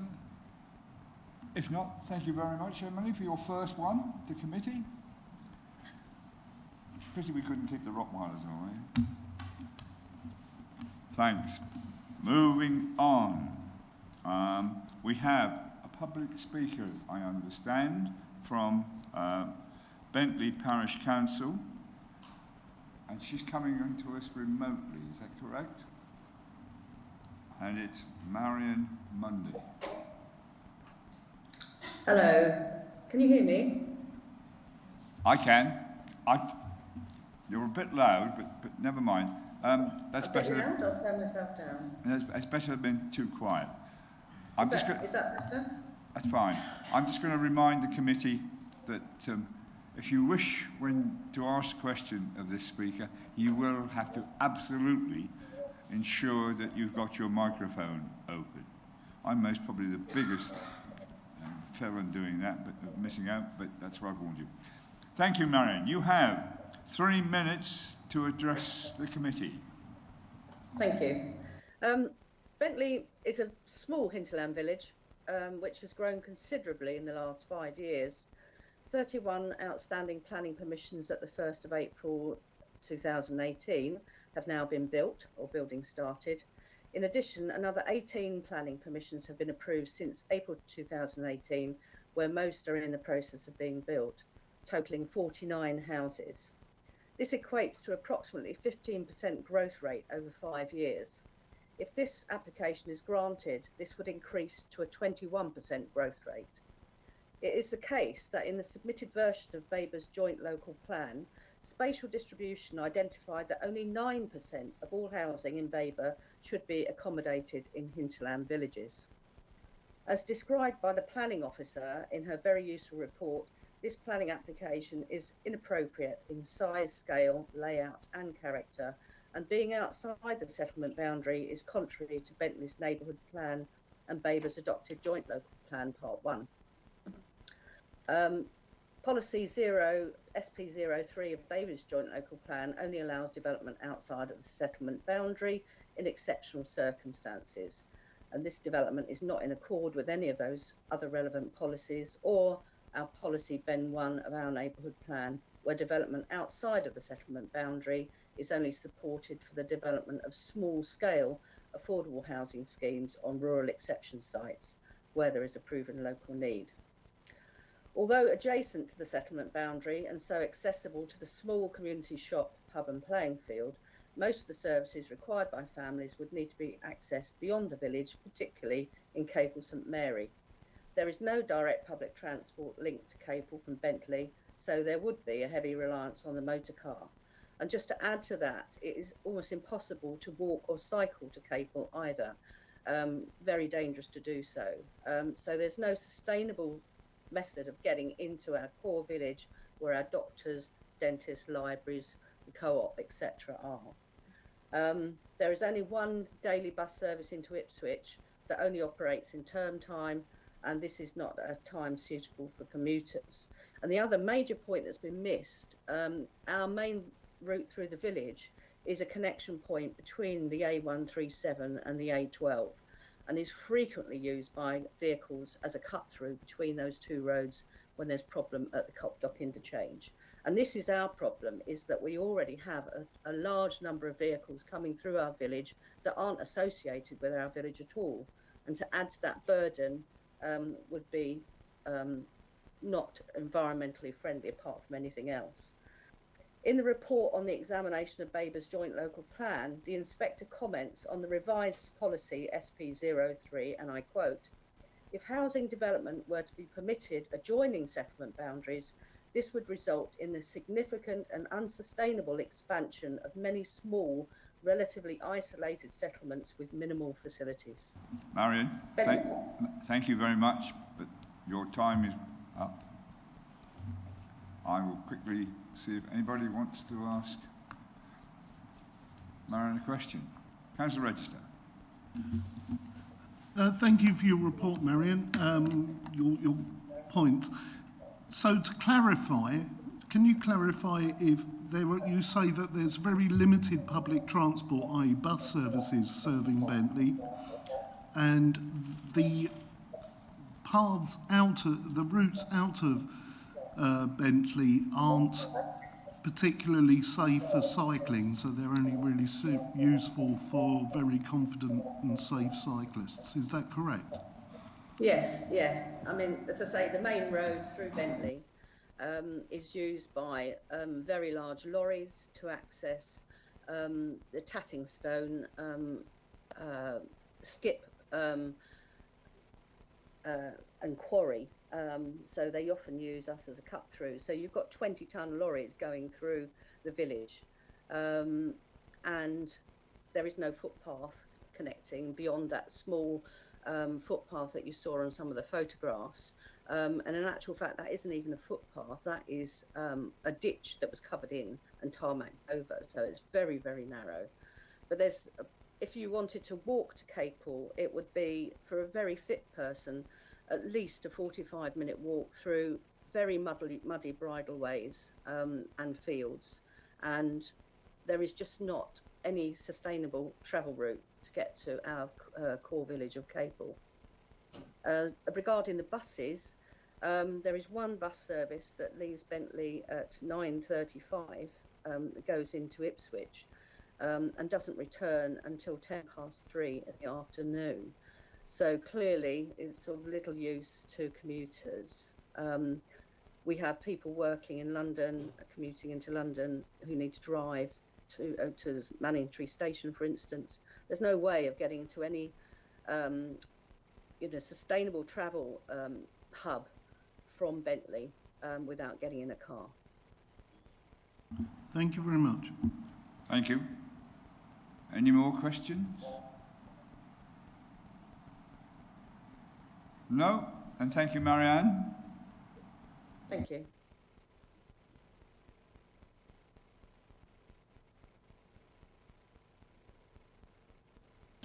If not, thank you very much, Emily, for your first one to committee. Pity we couldn't kick the Rottweilers away. Thanks. Moving on. We have a public speaker, I understand, from Bentley Parish Council, and she's coming into us remotely, is that correct? And it's Marion Mundy. Hello, can you hear me? I can. You're a bit loud, but never mind. That's better. Loud? I'll turn myself down. It's better than being too quiet. Is that better? That's fine. I'm just going to remind the committee that if you wish to ask a question of this speaker, you will have to absolutely ensure that you've got your microphone open. I'm most probably the biggest felon doing that, but missing out, but that's why I've warned you. Thank you, Marion. You have 3 minutes to address the committee. Thank you. Bentley is a small hinterland village which has grown considerably in the last 5 years. 31 outstanding planning permissions at the 1st of April 2018 have now been built or building started. In addition, another 18 planning permissions have been approved since April 2018, where most are in the process of being built, totaling 49 houses. This equates to approximately 15% growth rate over 5 years. If this application is granted, this would increase to a 21% growth rate. It is the case that in the submitted version of Babergh's joint local plan, spatial distribution identified that only 9% of all housing in Babergh should be accommodated in hinterland villages. As described by the planning officer in her very useful report, this planning application is inappropriate in size, scale, layout and character, and being outside the settlement boundary is contrary to Bentley's neighbourhood plan and Babergh's adopted joint local plan part 1. Policy SP03 of Babergh's joint local plan only allows development outside of the settlement boundary in exceptional circumstances, and this development is not in accord with any of those other relevant policies or our policy Ben 1 of our neighbourhood plan, where development outside of the settlement boundary is only supported for the development of small-scale affordable housing schemes on rural exception sites where there is a proven local need. Although adjacent to the settlement boundary and so accessible to the small community shop, pub and playing field, most of the services required by families would need to be accessed beyond the village, particularly in Capel St Mary. There is no direct public transport linked to Capel from Bentley, so there would be a heavy reliance on the motor car. And just to add to that, it is almost impossible to walk or cycle to Capel either. Very dangerous to do so. So there's no sustainable method of getting into our core village where our doctors, dentists, libraries, co-op, etc. are. There is only one daily bus service into Ipswich that only operates in term time, and this is not a time suitable for commuters. And the other major point that's been missed, our main route through the village is a connection point between the A137 and the A12, and is frequently used by vehicles as a cut through between those two roads when there's problem at the Copdock interchange. And this is our problem, is that we already have a large number of vehicles coming through our village that aren't associated with our village at all. And to add to that burden would be not environmentally friendly apart from anything else. In the report on the examination of Babergh's joint local plan, the inspector comments on the revised policy SP03, and I quote, "If housing development were to be permitted adjoining settlement boundaries, this would result in the significant and unsustainable expansion of many small, relatively isolated settlements with minimal facilities." Marion, thank you very much, but your time is up. I will quickly see if anybody wants to ask Marion a question. Councillor Register. Thank you for your report, Marion, your point. So to clarify, can you clarify if you say that there's very limited public transport, i.e. bus services serving Bentley, and the paths the routes out of Bentley aren't particularly safe for cycling, so they're only really useful for very confident and safe cyclists. Is that correct? Yes, yes. I mean, as I say, the main road through Bentley is used by very large lorries to access the Tatting Stone skip and quarry. So they often use us as a cut through. So you've got 20-ton lorries going through the village, and there is no footpath connecting beyond that small footpath that you saw on some of the photographs. And in actual fact, that isn't even a footpath. That is a ditch that was covered in and tarmacked over. So it's very, very narrow. But if you wanted to walk to Capel, it would be, for a very fit person, at least a 45-minute walk through very muddy bridleways and fields. And there is just not any sustainable travel route to get to our core village of Capel. Regarding the buses, There is one bus service that leaves Bentley at 9:35, goes into Ipswich, and doesn't return until 3:10 in the afternoon. So clearly it's of little use to commuters. We have people working in London, commuting into London, who need to drive to Manningtree Station, for instance. There's no way of getting to any sustainable travel hub from Bentley without getting in a car. Thank you very much. Thank you. Any more questions? No? And thank you, Marianne. Thank you.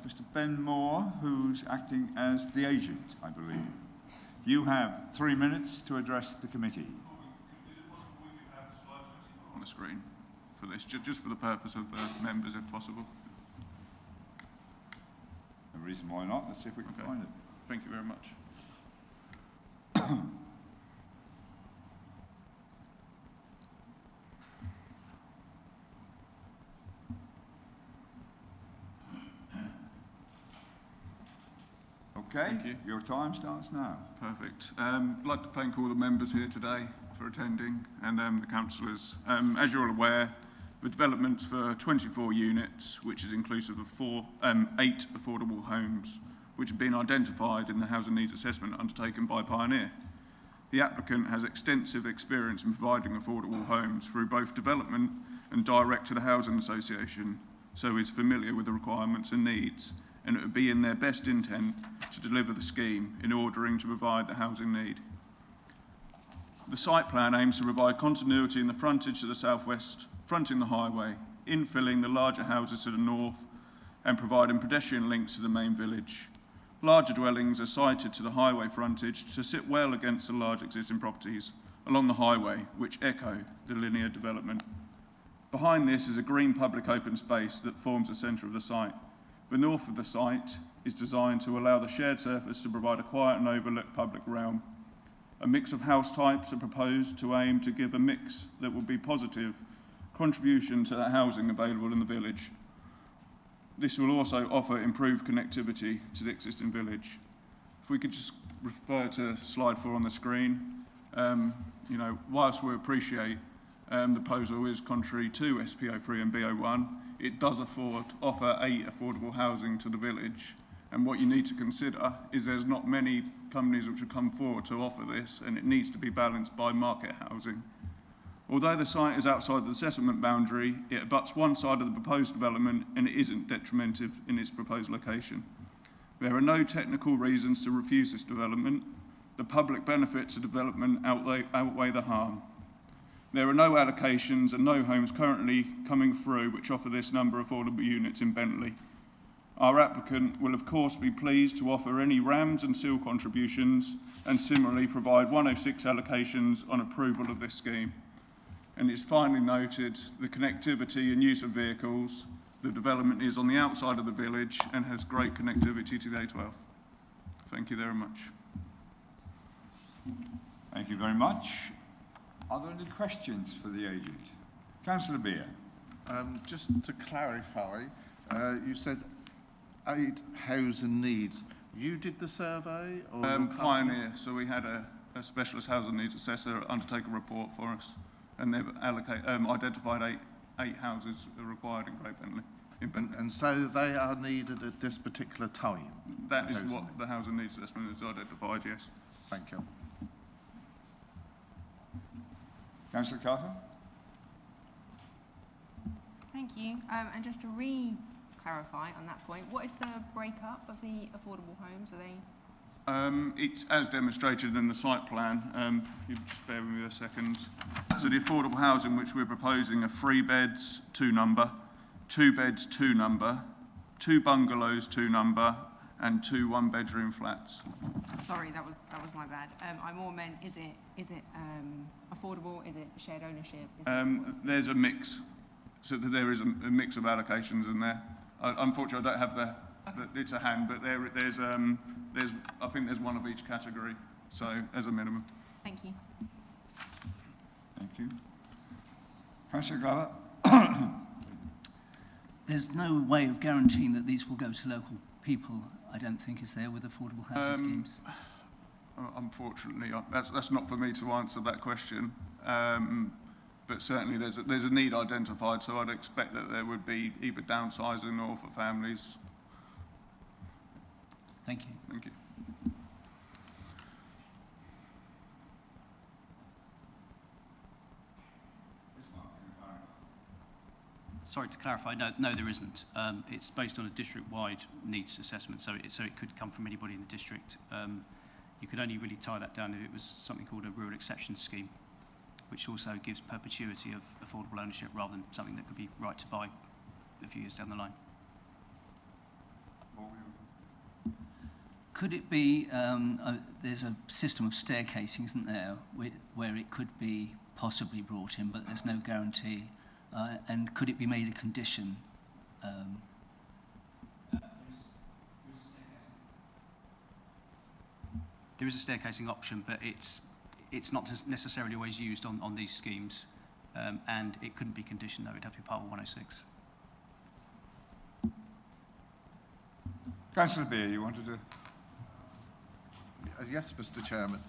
Mr. Ben Moore, who's acting as the agent, I believe. You have 3 minutes to address the committee. Is it possible we could have slide 24 on the screen for this, just for the purpose of members, if possible? No reason why not. Let's see if we can find it. Thank you very much. Okay, Thank you. Your time starts now. Perfect. I'd like to thank all the members here today for attending and the councillors. As you're all aware, the development's for 24 units, which is inclusive of 8 affordable homes, which have been identified in the housing needs assessment undertaken by Pioneer. The applicant has extensive experience in providing affordable homes through both development and direct to the housing association, so is familiar with the requirements and needs, and it would be in their best intent to deliver the scheme in ordering to provide the housing need. The site plan aims to provide continuity in the frontage to the southwest, fronting the highway, infilling the larger houses to the north, and providing pedestrian links to the main village. Larger dwellings are sited to the highway frontage to sit well against the large existing properties along the highway, which echo the linear development. Behind this is a green public open space that forms the centre of the site. The north of the site is designed to allow the shared surface to provide a quiet and overlooked public realm. A mix of house types are proposed to aim to give a mix that will be positive contribution to the housing available in the village. This will also offer improved connectivity to the existing village. If we could just refer to slide 4 on the screen, whilst we appreciate the proposal is contrary to SPO3 and BO1, it does offer 8 affordable housing to the village. And what you need to consider is there's not many companies which have come forward to offer this, and it needs to be balanced by market housing. Although the site is outside the settlement boundary, it abuts one side of the proposed development and it isn't detrimental in its proposed location. There are no technical reasons to refuse this development. The public benefits of development outweigh the harm. There are no allocations and no homes currently coming through which offer this number of affordable units in Bentley. Our applicant will of course be pleased to offer any RAMs and seal contributions and similarly provide 106 allocations on approval of this scheme. And it's finally noted the connectivity and use of vehicles. The development is on the outside of the village and has great connectivity to the A12. Thank you very much. Thank you very much. Are there any questions for the agent? Councillor Beer. Just to clarify, you said 8 housing needs. You did the survey? Or Pioneer, so we had a specialist housing needs assessor undertake a report for us, and they've identified 8 houses that are required in Great Bentley. And so they are needed at this particular time? That is what the housing needs assessment has identified, yes. Thank you. Councillor Carter. Thank you. And just to re-clarify on that point, what is the breakup of the affordable homes? Are they? It's as demonstrated in the site plan. If you just bear with me a second. So the affordable housing which we're proposing are 3 beds, 2 number, 2 beds, 2 number, 2 bungalows, 2 number, and 2 one-bedroom flats. Sorry, that was my bad. I more meant, is it affordable? Is it shared ownership? There's a mix. So there is a mix of allocations in there. Unfortunately, I don't have it's a hand, but there's I think there's one of each category. So as a minimum. Thank you. Thank you. Councillor Glover. There's no way of guaranteeing that these will go to local people, I don't think, is there, with affordable housing schemes? Unfortunately, that's not for me to answer that question. But certainly there's a need identified, so I'd expect that there would be either downsizing or for families. Thank you. Thank you. Sorry to clarify, no, there isn't. It's based on a district-wide needs assessment, so it could come from anybody in the district. You could only really tie that down if it was something called a rural exception scheme, which also gives perpetuity of affordable ownership rather than something that could be right to buy a few years down the line. Could it be, there's a system of staircasing, isn't there, where it could be possibly brought in, but there's no guarantee. And could it be made a condition? There is a staircasing option, but it's not necessarily always used on these schemes, and it couldn't be conditioned, though. It'd have to be part of 106. Councillor Beer, you wanted to... Yes, Mr. Chairman.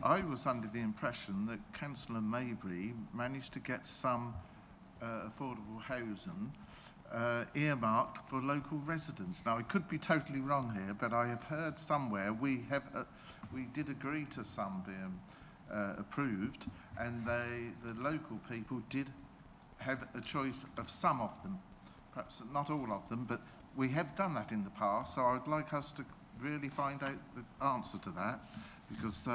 I was under the impression that Councillor Maybury managed to get some affordable housing earmarked for local residents. Now, I could be totally wrong here, but I have heard somewhere we did agree to some being approved, and the local people did have a choice of some of them, perhaps not all of them, but we have done that in the past, so I'd like us to really find out the answer to that, because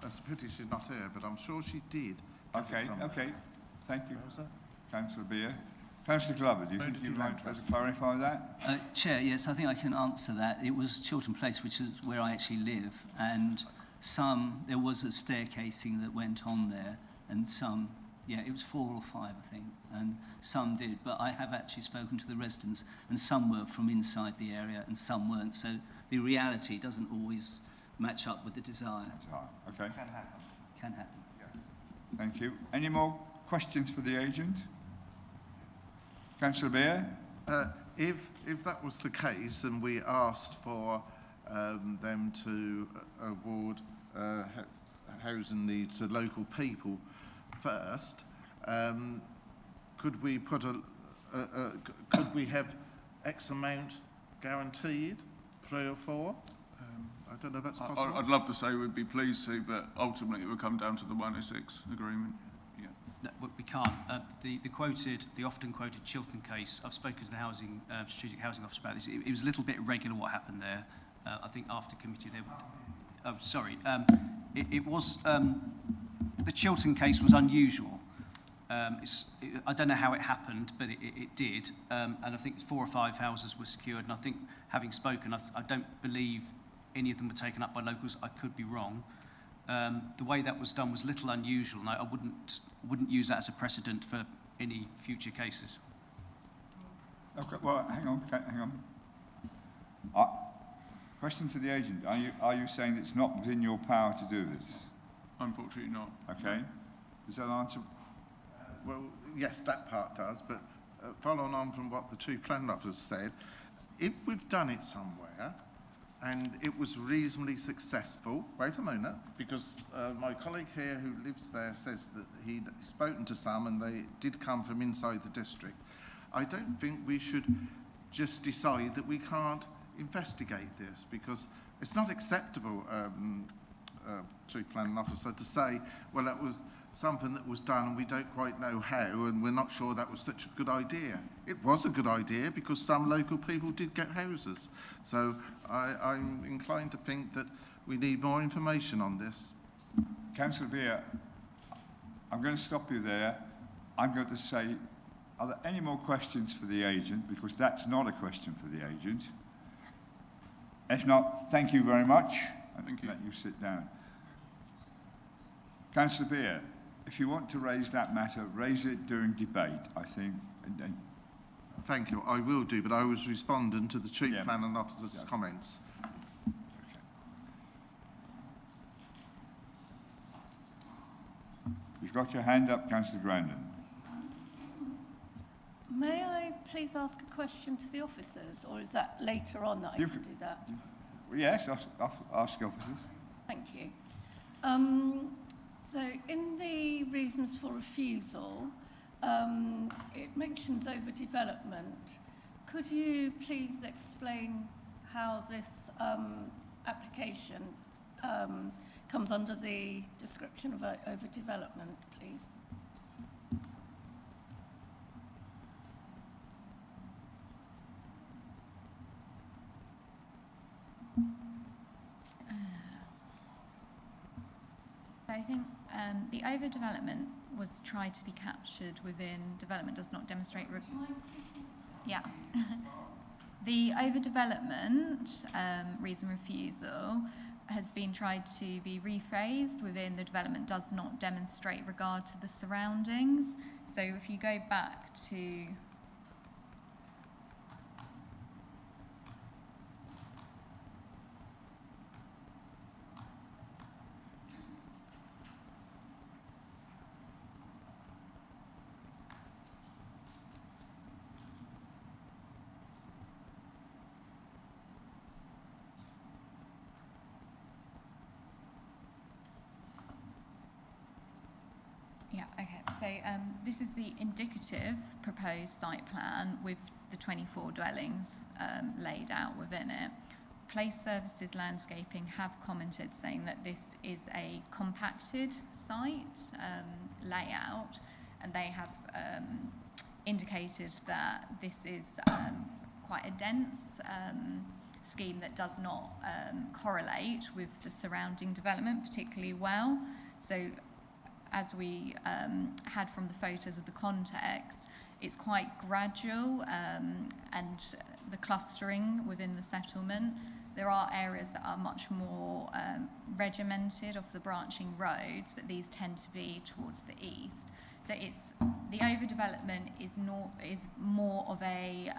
it's a pity she's not here, but I'm sure she did. Okay, thank you. Councillor Beer. Councillor Glover, do you think you'd like to clarify that? Chair, yes, I think I can answer that. It was Chiltern Place, which is where I actually live, and there was a staircasing that went on there, and some, it was 4 or 5, I think, and some did, but I have actually spoken to the residents, and some were from inside the area, and some weren't, so the reality doesn't always match up with the desire. Okay. Can happen. Can happen. Yes. Thank you. Any more questions for the agent? Councillor Beer? If that was the case, and we asked for them to award housing needs to local people first, could we put could we have X amount guaranteed, 3 or 4? I don't know if that's possible. I'd love to say we'd be pleased to, but ultimately it would come down to the 106 agreement. Yeah. No, we can't. The often quoted Chiltern case, I've spoken to the strategic housing officer about this. It was a little bit irregular what happened there. I think after committee it was, the Chiltern case was unusual. I don't know how it happened, but it did. And I think 4 or 5 houses were secured. And I think, having spoken, I don't believe any of them were taken up by locals. I could be wrong. The way that was done was a little unusual, and I wouldn't use that as a precedent for any future cases. Okay, well, hang on. Question to the agent. Are you saying it's not within your power to do this? Unfortunately not. Okay. Does that answer? Well, yes, that part does, but following on from what the Chief Planning Officer said, if we've done it somewhere and it was reasonably successful, wait a minute, because my colleague here who lives there says that he'd spoken to some and they did come from inside the district, I don't think we should just decide that we can't investigate this, because it's not acceptable, Chief Planning Officer, to say, well, that was something that was done and we don't quite know how and we're not sure that was such a good idea. It was a good idea because some local people did get houses. So I'm inclined to think that we need more information on this. Councillor Beer, I'm going to stop you there. I'm going to say, are there any more questions for the agent? Because that's not a question for the agent. If not, thank you very much. Thank you. Let you sit down. Councillor Beer, if you want to raise that matter, raise it during debate, I think. Thank you. I will do, but I was responding to the Chief Planning Officer's comments. You've got your hand up, Councillor Grandin. May I please ask a question to the officers, or is that later on that I can do that? Yes, ask the officers. Thank you. So in the reasons for refusal, it mentions overdevelopment. Could you please explain how this application comes under the description of overdevelopment, please? So I think the overdevelopment was tried to be captured within development does not demonstrate... Yes. The overdevelopment reason refusal has been tried to be rephrased within the development does not demonstrate regard to the surroundings. So if you go back to... Yeah, okay. So this is the indicative proposed site plan with the 24 dwellings laid out within it. Place Services Landscaping have commented saying that this is a compacted site layout, and they have indicated that this is quite a dense scheme that does not correlate with the surrounding development particularly well. So as we had from the photos of the context, it's quite gradual and the clustering within the settlement. There are areas that are much more regimented of the branching roads, but these tend to be towards the east. So it's the overdevelopment is more of a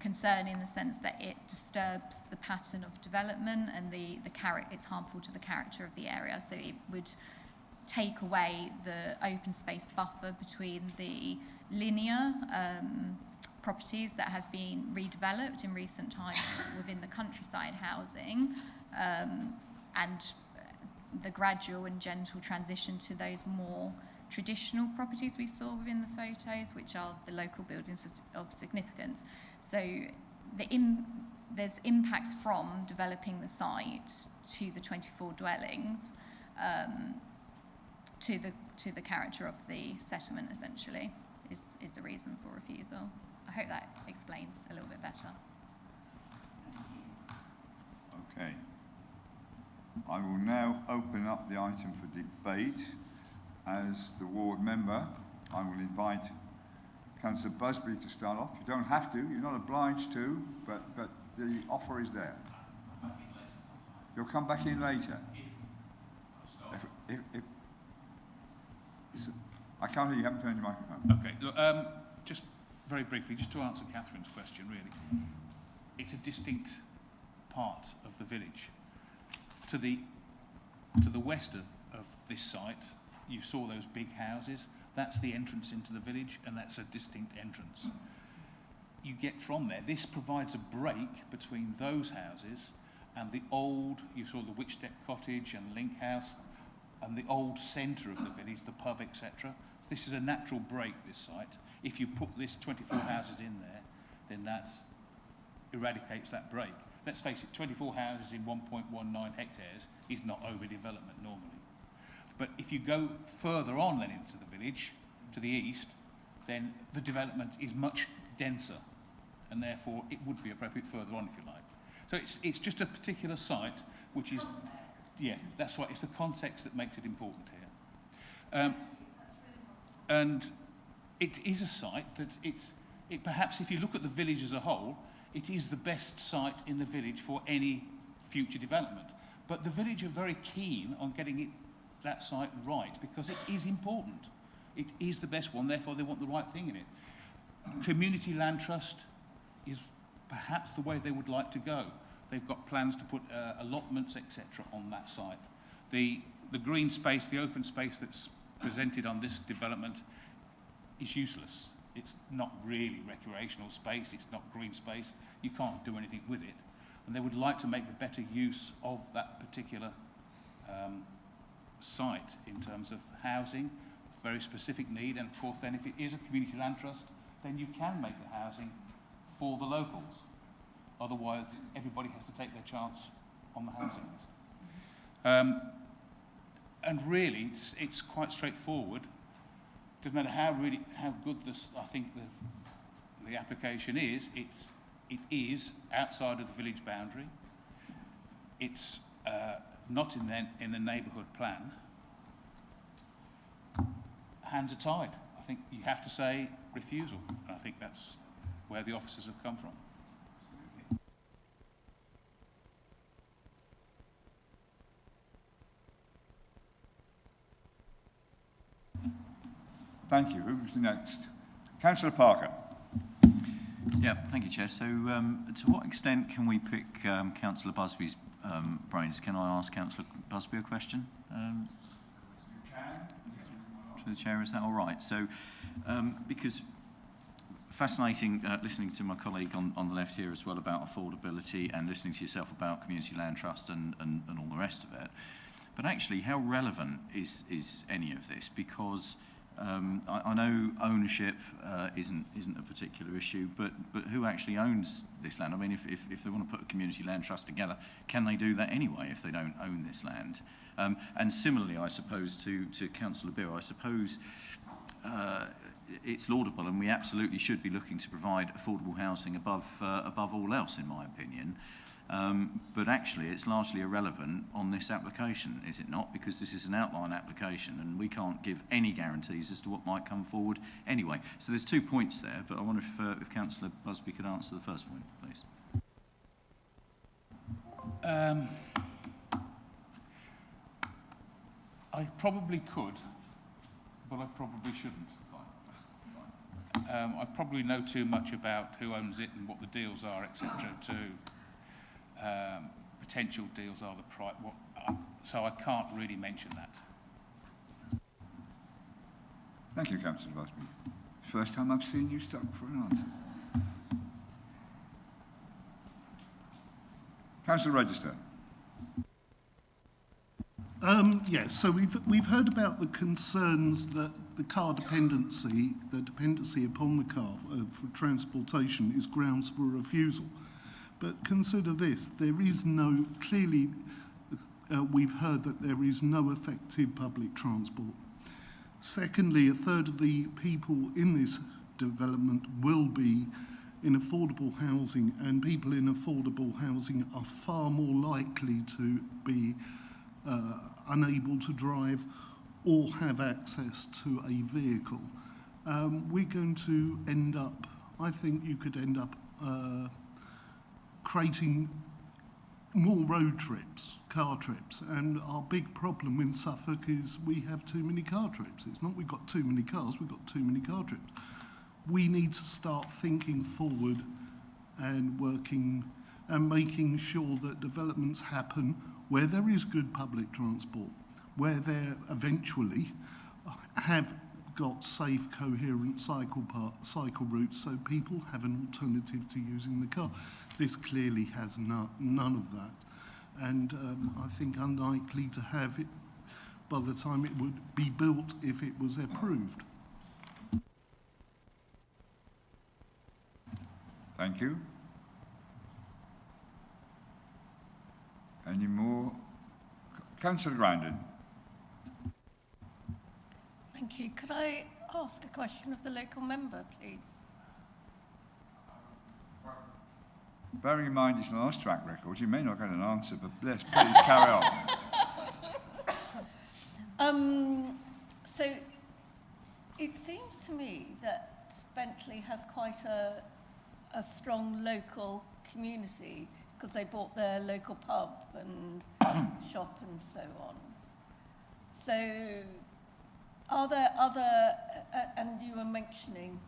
concern in the sense that it disturbs the pattern of development and it's harmful to the character of the area. So it would take away the open space buffer between the linear properties that have been redeveloped in recent times within the countryside housing and the gradual and gentle transition to those more traditional properties we saw within the photos, which are the local buildings of significance. So there's impacts from developing the site to the 24 dwellings to the character of the settlement, essentially, is the reason for refusal. I hope that explains a little bit better. Okay. I will now open up the item for debate. As the ward member, I will invite Councillor Busby to start off. You don't have to, you're not obliged to, but the offer is there. You'll come back in later. If I can't hear you, haven't turned your microphone. Okay, look, just very briefly, just to answer Catherine's question, really. It's a distinct part of the village. To the west of this site, you saw those big houses. That's the entrance into the village, and that's a distinct entrance. You get from there. This provides a break between those houses and the old, you saw the Witchstep Cottage and Link House, and the old centre of the village, the pub, etc. This is a natural break, this site. If you put this 24 houses in there, then that eradicates that break. Let's face it, 24 houses in 1.19 hectares is not overdevelopment normally. But if you go further on then into the village, to the east, then the development is much denser, and therefore it would be appropriate further on, if you like. So it's just a particular site, which is... Yeah, that's right. It's the context that makes it important here. And it is a site that perhaps if you look at the village as a whole, it is the best site in the village for any future development. But the village are very keen on getting that site right because it is important. It is the best one, therefore they want the right thing in it. Community Land Trust is perhaps the way they would like to go. They've got plans to put allotments, etc., on that site. The the green space, the open space that's presented on this development is useless. It's not really recreational space, it's not green space, you can't do anything with it. And they would like to make a better use of that particular site in terms of housing, very specific need, and of course then if it is a community land trust, then you can make the housing for the locals. Otherwise, everybody has to take their chance on the housing list. And really, it's quite straightforward. Doesn't matter how good this, I think the application is. It is outside of the village boundary. It's not in the neighbourhood plan. Hands are tied. I think you have to say refusal. And I think that's where the officers have come from. Thank you. Who's next? Councillor Parker. Yeah, thank you, Chair. So to what extent can we pick Councillor Busby's brains? Can I ask Councillor Busby a question? To the Chair, is that all right? So, because fascinating listening to my colleague on the left here as well about affordability and listening to yourself about community land trust and all the rest of it. But actually, how relevant is any of this? Because I know ownership isn't a particular issue, but who actually owns this land? I mean, if they want to put a community land trust together, can they do that anyway if they don't own this land? And similarly, I suppose, to Councillor Beale, I suppose it's laudable and we absolutely should be looking to provide affordable housing above all else, in my opinion. But actually, it's largely irrelevant on this application, is it not? Because this is an outline application and we can't give any guarantees as to what might come forward anyway. So there's 2 points there, but I wonder if Councillor Busby could answer the first point, please. I probably could, but I probably shouldn't. I probably know too much about who owns it and what the deals are, etc. Potential deals are so I can't really mention that. Thank you, Councillor Busby. First time I've seen you stuck for an answer. Councillor Register. Yes, so we've heard about the concerns that the car dependency, the dependency upon the car for transportation is grounds for refusal. But consider this, there is no, clearly we've heard that there is no effective public transport. Secondly, a third of the people in this development will be in affordable housing, and people in affordable housing are far more likely to be unable to drive or have access to a vehicle. We're going to end up, I think you could end up creating more road trips, car trips, and our big problem in Suffolk is we have too many car trips. It's not we've got too many cars, we've got too many car trips. We need to start thinking forward and working and making sure that developments happen where there is good public transport, where there eventually have got safe, coherent cycle routes so people have an alternative to using the car. This clearly has none of that, and I think unlikely to have it by the time it would be built if it was approved. Thank you. Any more? Councillor Grandin. Thank you. Could I ask a question of the local member, please? Bearing in mind his last track record, you may not get an answer, but yes, please carry on. So it seems to me that Bentley has quite a strong local community because they bought their local pub and shop and so on. So are there other, and you were mentioning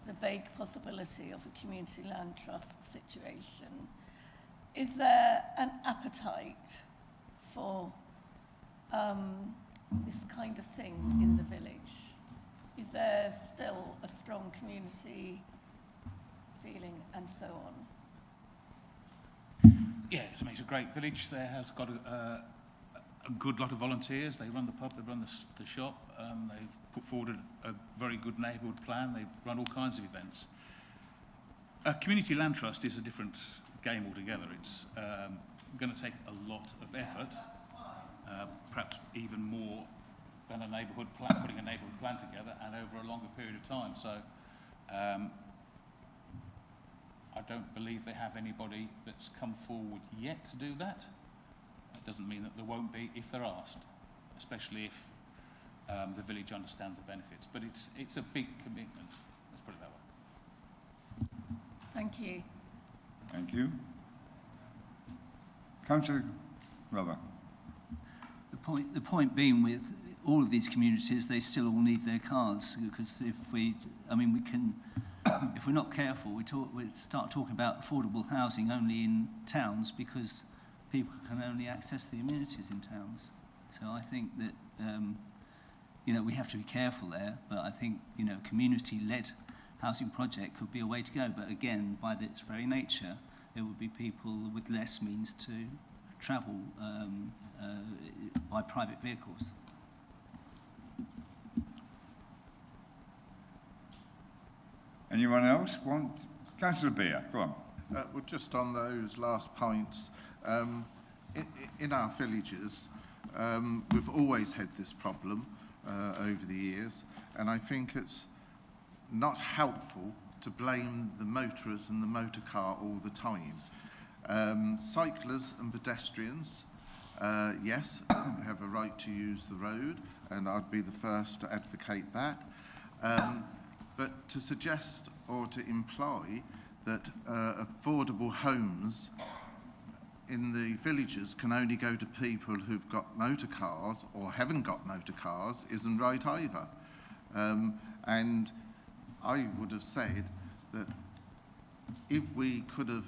the vague possibility of a community land trust situation. Is there an appetite for this kind of thing in the village? Is there still a strong community feeling and so on? Yeah, it's a great village. There has got a good lot of volunteers. They run the pub, they run the shop. They've put forward a very good neighbourhood plan. They run all kinds of events. A community land trust is a different game altogether. It's going to take a lot of effort, perhaps even more than a neighbourhood plan, putting a neighbourhood plan together, and over a longer period of time. So I don't believe they have anybody that's come forward yet to do that. It doesn't mean that there won't be if they're asked, especially if the village understands the benefits. But it's a big commitment, let's put it that way. Thank you. Thank you. Councillor Glover. The point being with all of these communities, they still all need their cars, because if we can, if we're not careful, we start talking about affordable housing only in towns, because people can only access the amenities in towns. So I think that we have to be careful there. But I think community-led housing project could be a way to go. But again, by its very nature, there would be people with less means to travel by private vehicles. Anyone else want? Councillor Beer, go on. Well, just on those last points, in our villages, we've always had this problem over the years, and I think it's not helpful to blame the motorists and the motor car all the time. Cyclists and pedestrians, yes, have a right to use the road, and I'd be the first to advocate that. But to suggest or to imply that affordable homes in the villages can only go to people who've got motor cars or haven't got motor cars isn't right either. And I would have said that if we could have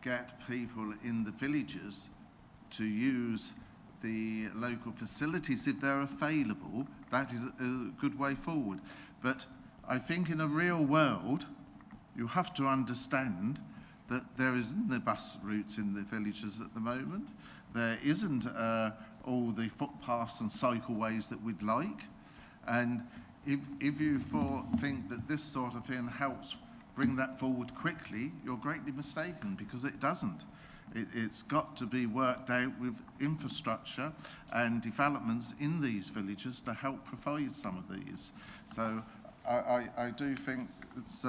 get people in the villages to use the local facilities if they're available, that is a good way forward. But I think in a real world, you have to understand that there isn't the bus routes in the villages at the moment. There isn't all the footpaths and cycleways that we'd like. And if you think that this sort of thing helps bring that forward quickly, you're greatly mistaken, because it doesn't. It's got to be worked out with infrastructure and developments in these villages to help provide some of these. So I do think it's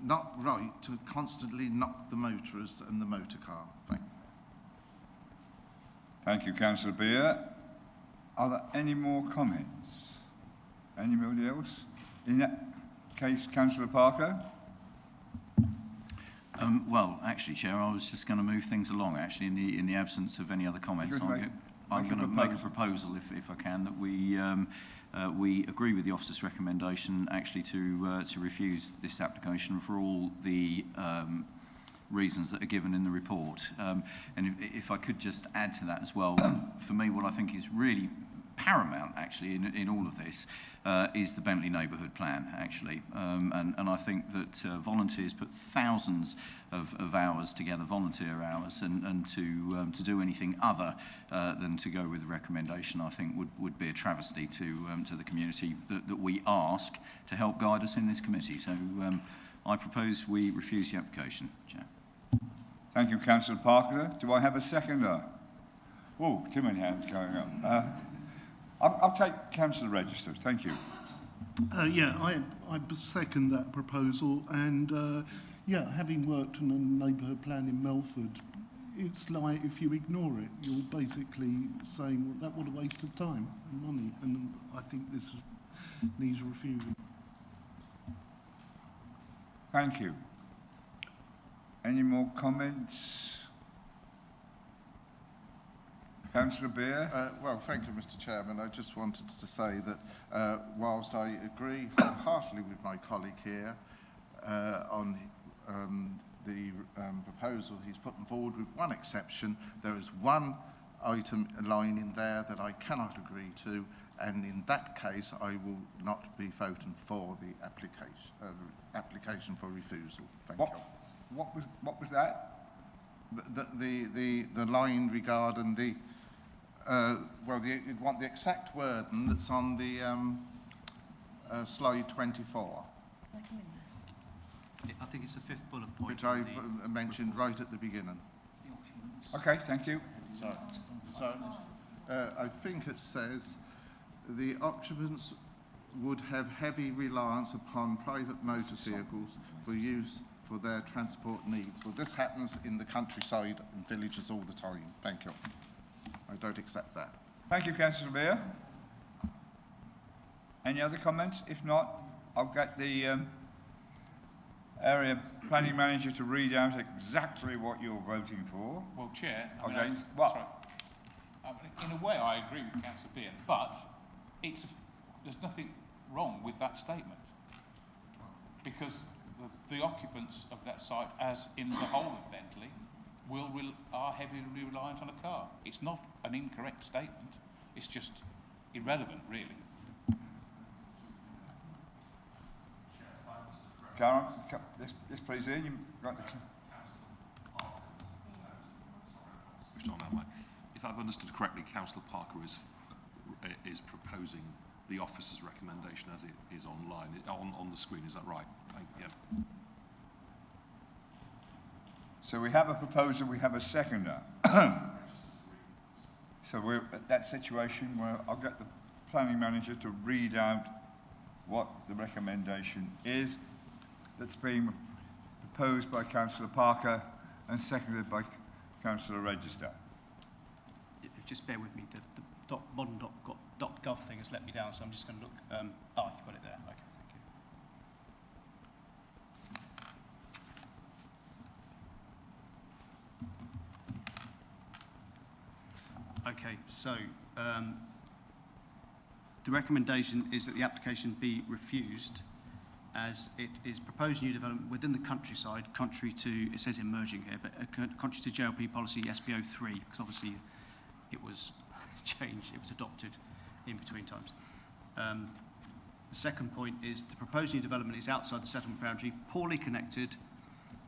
not right to constantly knock the motorists and the motor car. Thank you, Councillor Beer. Are there any more comments? Anybody else? In that case, Councillor Parker. Well, actually, Chair, I was just going to move things along. Actually, in the absence of any other comments, I'm going to make a proposal, if I can, that we agree with the officer's recommendation, actually, to refuse this application for all the reasons that are given in the report. And if I could just add to that as well, for me, what I think is really paramount, actually, in all of this, is the Bentley neighbourhood plan, actually. And I think that volunteers put thousands of hours together, volunteer hours, and to do anything other than to go with the recommendation, I think would be a travesty to the community that we ask to help guide us in this committee. So I propose we refuse the application, Chair. Thank you, Councillor Parker. Do I have a seconder? Oh, too many hands going up. I'll take Councillor Register. Thank you. Yeah, I second that proposal, and yeah, having worked on a neighbourhood plan in Melford, it's like if you ignore it, you're basically saying, well, that was a waste of time and money, and I think this needs refuting. Thank you. Any more comments? Councillor Beer? Well, thank you, Mr. Chairman. I just wanted to say that whilst I agree wholeheartedly with my colleague here on the proposal he's putting forward, with one exception, there is one item, a line in there that I cannot agree to, and in that case, I will not be voting for the application for refusal. Thank you. What was that? The line regarding the you want the exact wording that's on the slide 24, I think it's the fifth bullet point. which I mentioned right at the beginning. Okay, thank you. So I think it says the occupants would have heavy reliance upon private motor vehicles for use for their transport needs. Well, this happens in the countryside and villages all the time. Thank you. I don't accept that. Thank you, Councillor Beer. Any other comments? If not, I'll get the area planning manager to read out exactly what you're voting for. Well, Chair, Against what? In a way, I agree with Councillor Bean, but there's nothing wrong with that statement, because the occupants of that site, as in the whole of Bentley, are heavily reliant on a car. It's not an incorrect statement. It's just irrelevant, really. Karen, yes, please, Ian. You've got the... If I've understood correctly, Councillor Parker is proposing the officer's recommendation as it is online, on the screen. Is that right? Thank you. So we have a proposer, we have a seconder. So we're at that situation where I'll get the planning manager to read out what the recommendation is that's being proposed by Councillor Parker and seconded by Councillor Register. Just bear with me. The modern.gov thing has let me down, so I'm just going to look. You've got it there. Okay, thank you. Okay, so the recommendation is that the application be refused, as it is proposed new development within the countryside, contrary to, it says emerging here, but contrary to JLP policy SBO 3, because obviously it was changed, it was adopted in between times. The second point is the proposed new development is outside the settlement boundary, poorly connected,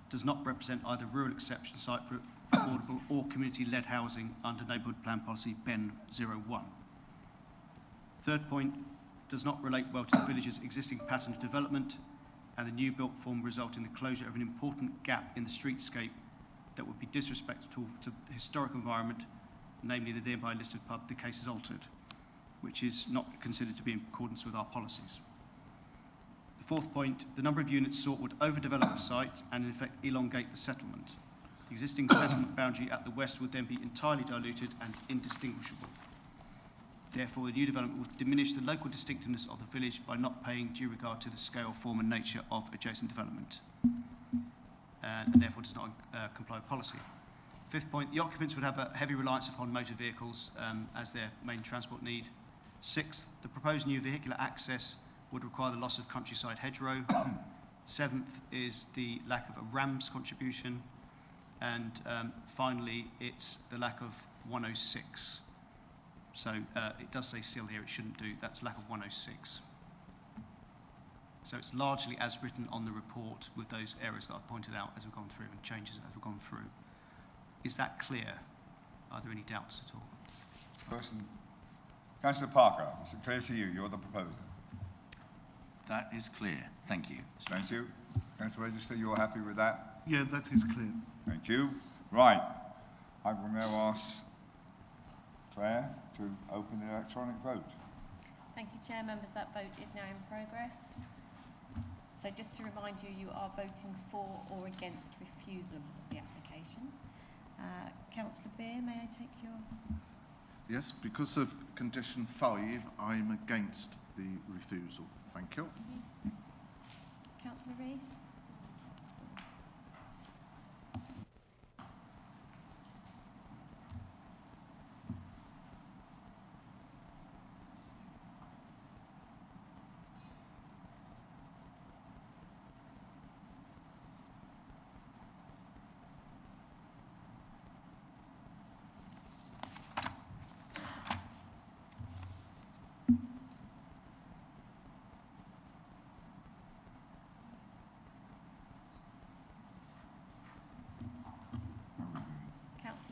does not represent either rural exception site for affordable or community-led housing under neighbourhood plan policy BEN 01. Third point, does not relate well to the village's existing pattern of development, and the new built form result in the closure of an important gap in the streetscape that would be disrespectful to the historic environment, namely the nearby listed pub, The Case is Altered, which is not considered to be in accordance with our policies. The fourth point, the number of units sought would overdevelop the site and in effect elongate the settlement. The existing settlement boundary at the west would then be entirely diluted and indistinguishable. Therefore, the new development would diminish the local distinctiveness of the village by not paying due regard to the scale, form and nature of adjacent development, and therefore does not comply with policy. Fifth point, the occupants would have a heavy reliance upon motor vehicles as their main transport need. Sixth, the proposed new vehicular access would require the loss of countryside hedgerow. Seventh is the lack of a RAMS contribution. And finally, it's the lack of 106. So it does say seal here, it shouldn't do, that's lack of 106. So it's largely as written on the report with those errors that I've pointed out as we've gone through and changes as we've gone through. Is that clear? Are there any doubts at all? Councillor Parker, is it clear to you? You're the proposer. That is clear. Thank you. Thank you. Councillor Register, you're happy with that? Yeah, that is clear. Thank you. Right. I will now ask Claire to open the electronic vote. Thank you, Chair. Members, that vote is now in progress. So just to remind you, you are voting for or against refusal of the application. Councillor Beer, may I take your... Yes, because of condition 5, I'm against the refusal. Thank you. Councillor Rees?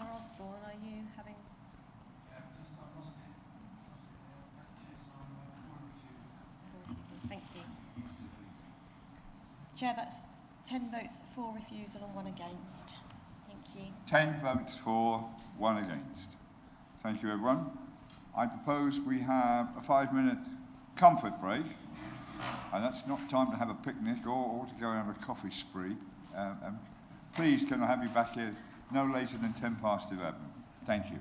Councillor Osborne, are you having... Thank you. Chair, that's 10 votes for refusal and 1 against. Thank you. 10 votes for, 1 against. Thank you, everyone. I propose we have a 5-minute comfort break. And that's not time to have a picnic or to go and have a coffee spree. Please, can I have you back here no later than 11:10. Thank you.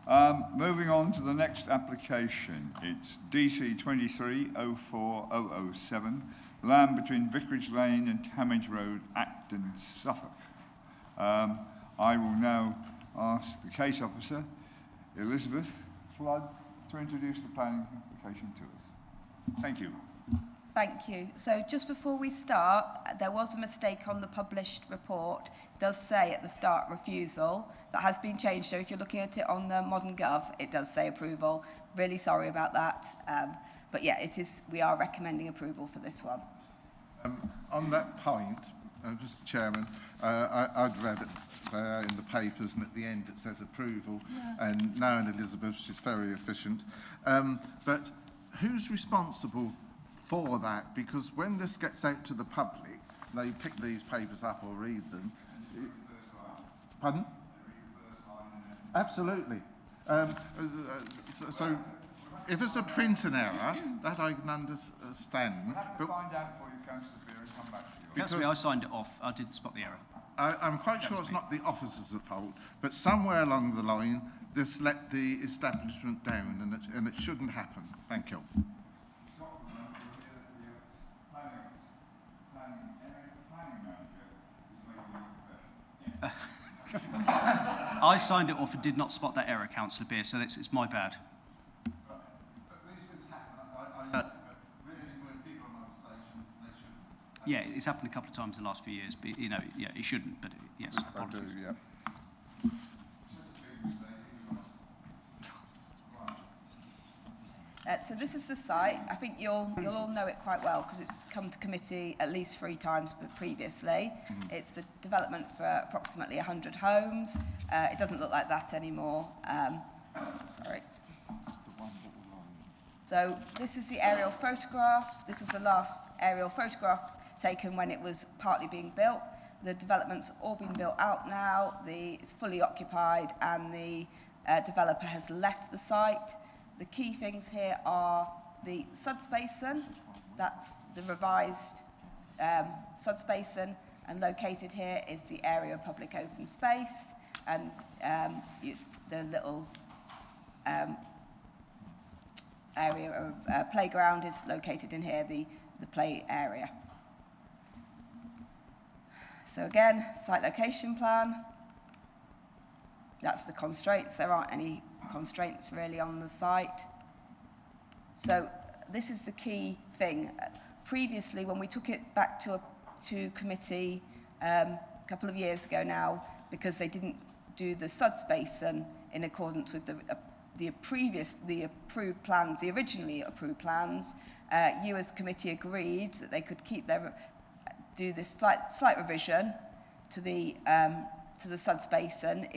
Moving on to the next application. It's DC 2304-007, land between Vicarage Lane and Tamage Road, Acton, Suffolk. I will now ask the case officer, Elizabeth Flood, to introduce the planning application to us. Thank you. Thank you. So just before we start, there was a mistake on the published report. It does say at the start refusal. That has been changed. So if you're looking at it on the Modern Gov, it does say approval. Really sorry about that. But yeah, it is. We are recommending approval for this one. On that point, Mr. Chairman, I'd read it there in the papers, and at the end it says approval. Yeah. And knowing Elizabeth, she's very efficient. But who's responsible for that? Because when this gets out to the public, they pick these papers up or read them. Pardon? Absolutely. So if it's a printing error, that I can understand. We'll have to find out for you, Councillor Beer, and come back to you. Councillor, I signed it off. I did spot the error. I'm quite sure it's not the officers at fault, but somewhere along the line, this let the establishment down, and it shouldn't happen. Thank you. I signed it off and did not spot that error, Councillor Beer, so it's my bad. Yeah, it's happened a couple of times in the last few years, but yeah, it shouldn't, but yes, apologies. I do, yeah. So this is the site. I think you'll all know it quite well because it's come to committee at least 3 times previously. It's the development for approximately 100 homes. It doesn't look like that anymore. Sorry. So this is the aerial photograph. This was the last aerial photograph taken when it was partly being built. The development's all been built out now. It's fully occupied, and the developer has left the site. The key things here are the suds basin. That's the revised suds basin, and located here is the area of public open space, and the little area of playground is located in here, the play area. So again, site location plan. That's the constraints. There aren't any constraints really on the site. So this is the key thing. Previously, when we took it back to committee a couple of years ago now, because they didn't do the suds basin in accordance with the approved plans, the originally approved plans, you as committee agreed that they could do this slight revision to the suds basin.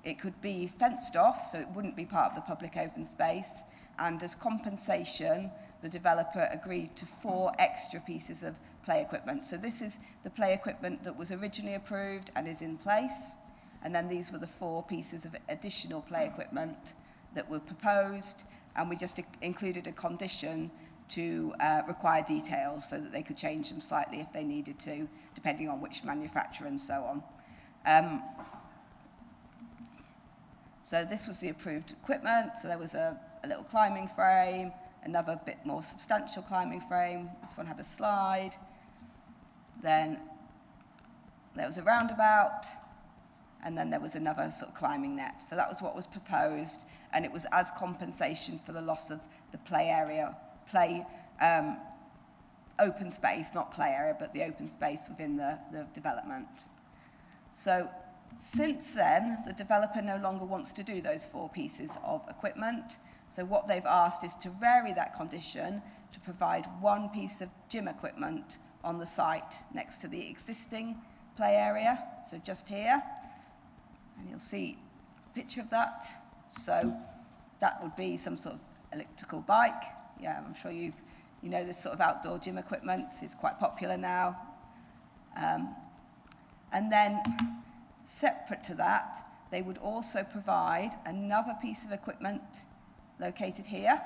It could be fenced off, so it wouldn't be part of the public open space. And as compensation, the developer agreed to 4 extra pieces of play equipment. So this is the play equipment that was originally approved and is in place. And then these were the 4 pieces of additional play equipment that were proposed. And we just included a condition to require details so that they could change them slightly if they needed to, depending on which manufacturer and so on. So this was the approved equipment. So there was a little climbing frame, another bit more substantial climbing frame. This one had a slide. Then there was a roundabout, and then there was another sort of climbing net. So that was what was proposed, and it was as compensation for the loss of the play area, open space, not play area, but the open space within the development. So since then, the developer no longer wants to do those 4 pieces of equipment. So what they've asked is to vary that condition to provide 1 piece of gym equipment on the site next to the existing play area. So just here, and you'll see a picture of that. So that would be some sort of elliptical bike. Yeah, I'm sure you know this sort of outdoor gym equipment is quite popular now. And then separate to that, they would also provide another piece of equipment located here,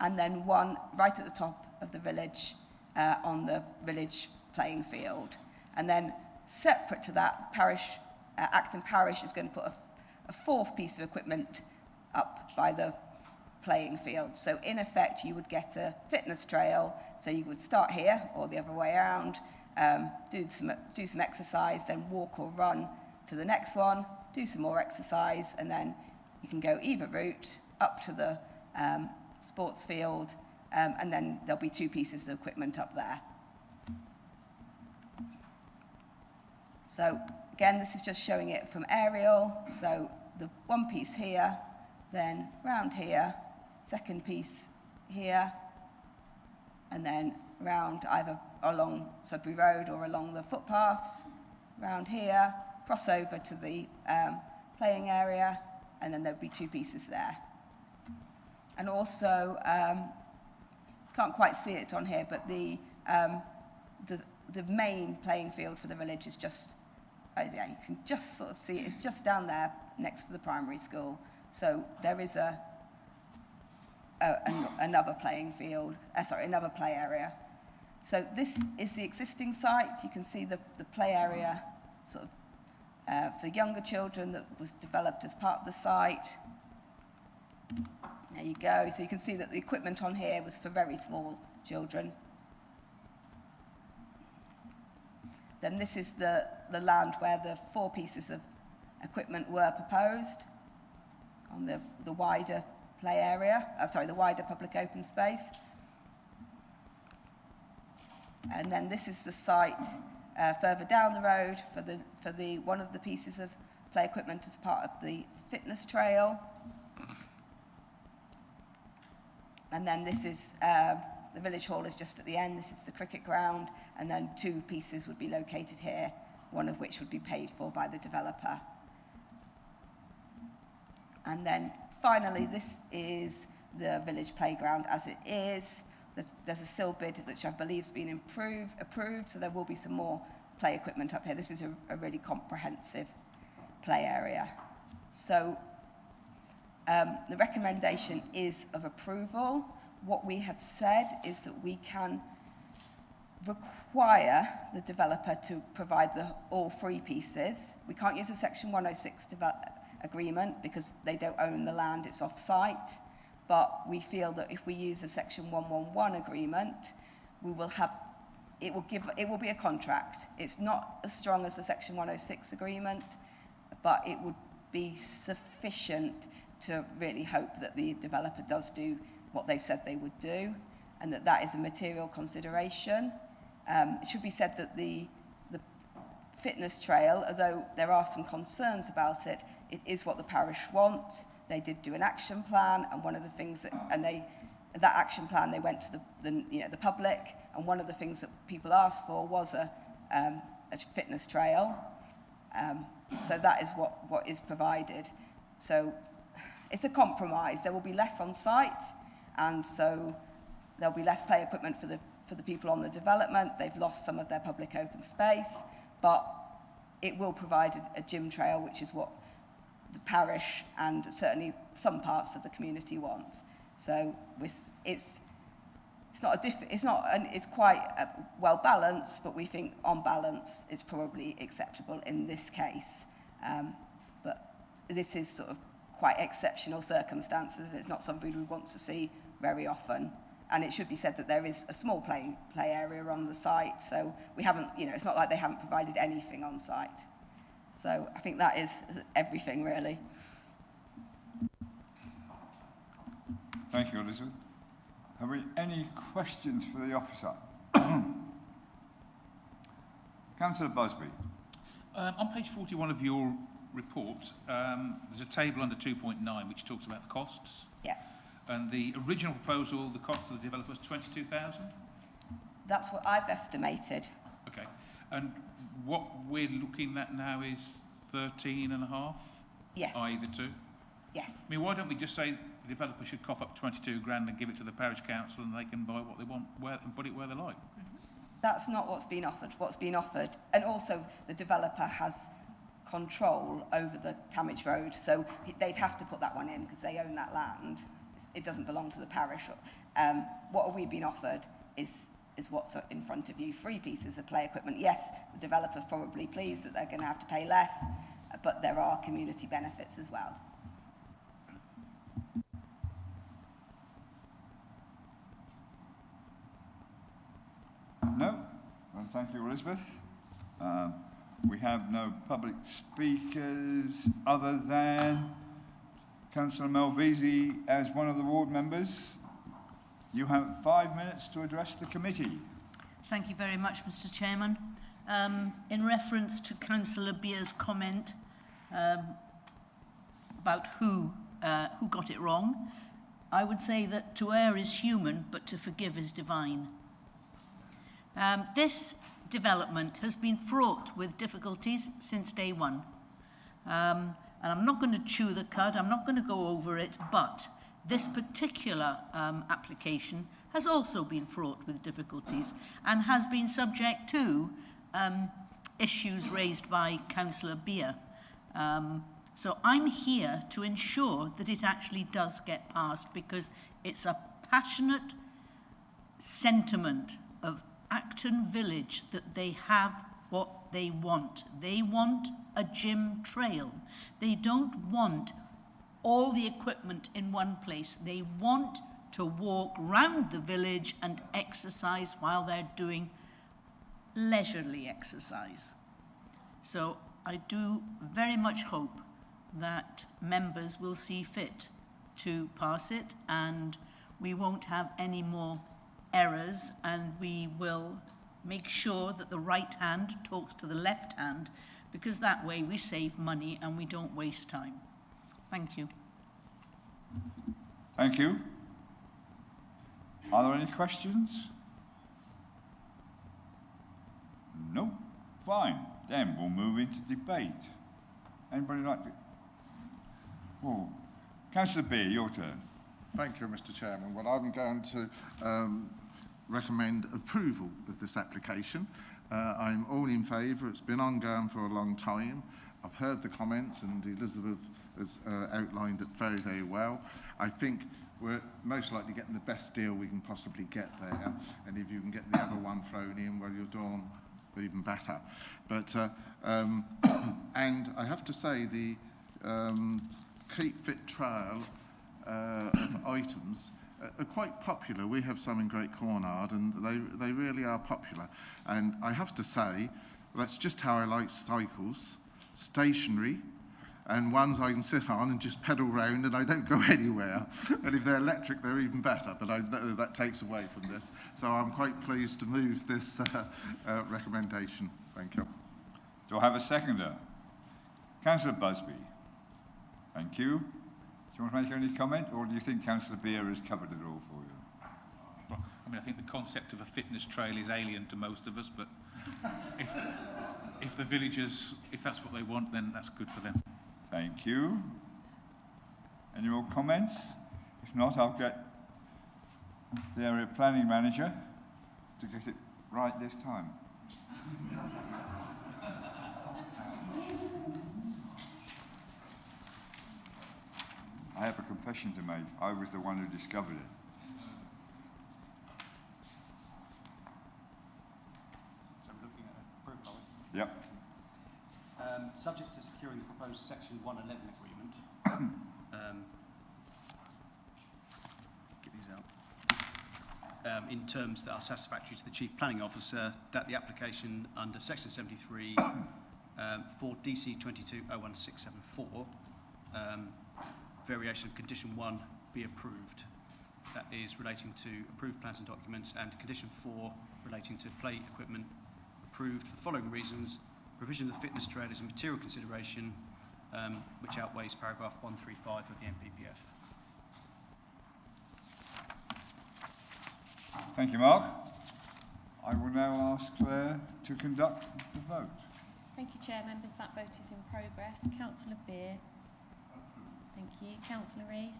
and then 1 right at the top of the village on the village playing field. And then separate to that, Acton Parish is going to put a fourth piece of equipment up by the playing field. So in effect, you would get a fitness trail. So you would start here or the other way around, do some exercise, then walk or run to the next one, do some more exercise, and then you can go either route up to the sports field, and then there'll be two pieces of equipment up there. So again, this is just showing it from aerial. So the one piece here, then round here, second piece here, and then round either along Sudbury Road or along the footpaths, round here, cross over to the playing area, and then there'll be two pieces there. And also, can't quite see it on here, but the main playing field for the village is just, yeah, you can just sort of see it. It's just down there next to the primary school. So there is another playing field, another play area. So this is the existing site. You can see the play area sort of for younger children that was developed as part of the site. There you go. So you can see that the equipment on here was for very small children. Then this is the land where the four pieces of equipment were proposed on the wider play area, the wider public open space. And then this is the site further down the road for the one of the pieces of play equipment as part of the fitness trail. And then this is the village hall is just at the end. This is the cricket ground, and then two pieces would be located here, one of which would be paid for by the developer. And then finally, this is the village playground as it is. There's a sill bid which I believe has been approved, so there will be some more play equipment up here. This is a really comprehensive play area. So the recommendation is of approval. What we have said is that we can require the developer to provide all three pieces. We can't use a Section 106 agreement because they don't own the land, it's off-site. But we feel that if we use a Section 111 agreement, we will have, it will be a contract. It's not as strong as the Section 106 agreement, but it would be sufficient to really hope that the developer does do what they've said they would do, and that is a material consideration. It should be said that the fitness trail, although there are some concerns about it, it is what the parish want. They did do an action plan, and one of the things that action plan they went to the public, and one of the things that people asked for was a fitness trail. So that is what is provided. So it's a compromise. There will be less on site, and so there'll be less play equipment for the people on the development. They've lost some of their public open space, but it will provide a gym trail, which is what the parish and certainly some parts of the community want. So it's quite well balanced, but we think on balance it's probably acceptable in this case. But this is sort of quite exceptional circumstances. It's not something we want to see very often. And it should be said that there is a small play area on the site, so we haven't, it's not like they haven't provided anything on site. So I think that is everything, really. Thank you, Elizabeth. Have we any questions for the officer? Councillor Busby. On page 41 of your report, there's a table under 2.9 which talks about the costs. Yeah. And the original proposal, the cost to the developer was 22,000? That's what I've estimated. Okay. And what we're looking at now is 13.5? Yes. I.e. the two? Yes. I mean, why don't we just say the developer should cough up 22 grand and give it to the parish council and they can buy what they want and put it where they like? That's not what's been offered. What's been offered, and also the developer has control over the Tamage Road, so they'd have to put that one in because they own that land. It doesn't belong to the parish. What we've been offered is what's in front of you, 3 pieces of play equipment. Yes, the developer's probably pleased that they're going to have to pay less, but there are community benefits as well. No? Well, thank you, Elizabeth. We have no public speakers other than Councillor Malvisi as one of the ward members. You have 5 minutes to address the committee. Thank you very much, Mr. Chairman. In reference to Councillor Beer's comment about who got it wrong, I would say that to err is human, but to forgive is divine. This development has been fraught with difficulties since day one. And I'm not going to chew the cud, I'm not going to go over it, but this particular application has also been fraught with difficulties and has been subject to issues raised by Councillor Beer. So I'm here to ensure that it actually does get passed, because it's a passionate sentiment of Acton Village that they have what they want. They want a gym trail. They don't want all the equipment in one place. They want to walk round the village and exercise while they're doing leisurely exercise. So I do very much hope that members will see fit to pass it, and we won't have any more errors, and we will make sure that the right hand talks to the left hand, because that way we save money and we don't waste time. Thank you. Thank you. Are there any questions? No? Fine. Then we'll move into debate. Anybody like to? Oh, Councillor Beer, your turn. Thank you, Mr. Chairman. Well, I'm going to recommend approval of this application. I'm all in favour. It's been ongoing for a long time. I've heard the comments, and Elizabeth has outlined it very, very well. I think we're most likely getting the best deal we can possibly get there, and if you can get the other one thrown in, well, you're doing even better. But and I have to say, the Keep Fit Trail of items are quite popular. We have some in Great Cornard, and they really are popular. And I have to say, that's just how I like cycles: stationary, and ones I can sit on and just pedal round, and I don't go anywhere. And if they're electric, they're even better, but that takes away from this. So I'm quite pleased to move this recommendation. Thank you. Do I have a seconder? Councillor Busby. Thank you. Do you want to make any comment, or do you think Councillor Beer has covered it all for you? Well, I mean, I think the concept of a fitness trail is alien to most of us, but if the villagers, if that's what they want, then that's good for them. Thank you. Any more comments? If not, I'll get the area planning manager to get it right this time. I have a confession to make. I was the one who discovered it. So we're looking at approval. Yep. Subject to securing the proposed Section 111 agreement. Get these out. In terms that are satisfactory to the Chief Planning Officer, that the application under Section 73 for DC 220164 variation of Condition 1 be approved. That is relating to approved plans and documents, and Condition 4 relating to play equipment approved for the following reasons: provision of the fitness trail is a material consideration which outweighs paragraph 135 of the NPPF. Thank you, Mark. I will now ask Claire to conduct the vote. Thank you, Chair. Members, that vote is in progress. Councillor Beer. Thank you. Councillor Rees.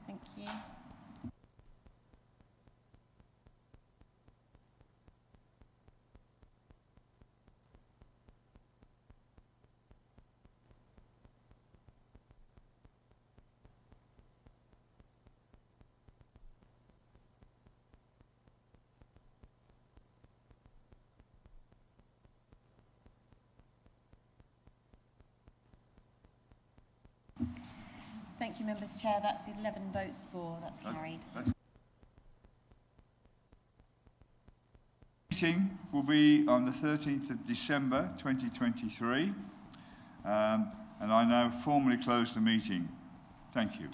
Thank you. Thank you, Members Chair. That's 11 votes for. That's carried. Meeting will be on the 13th of December 2023, and I now formally close the meeting. Thank you.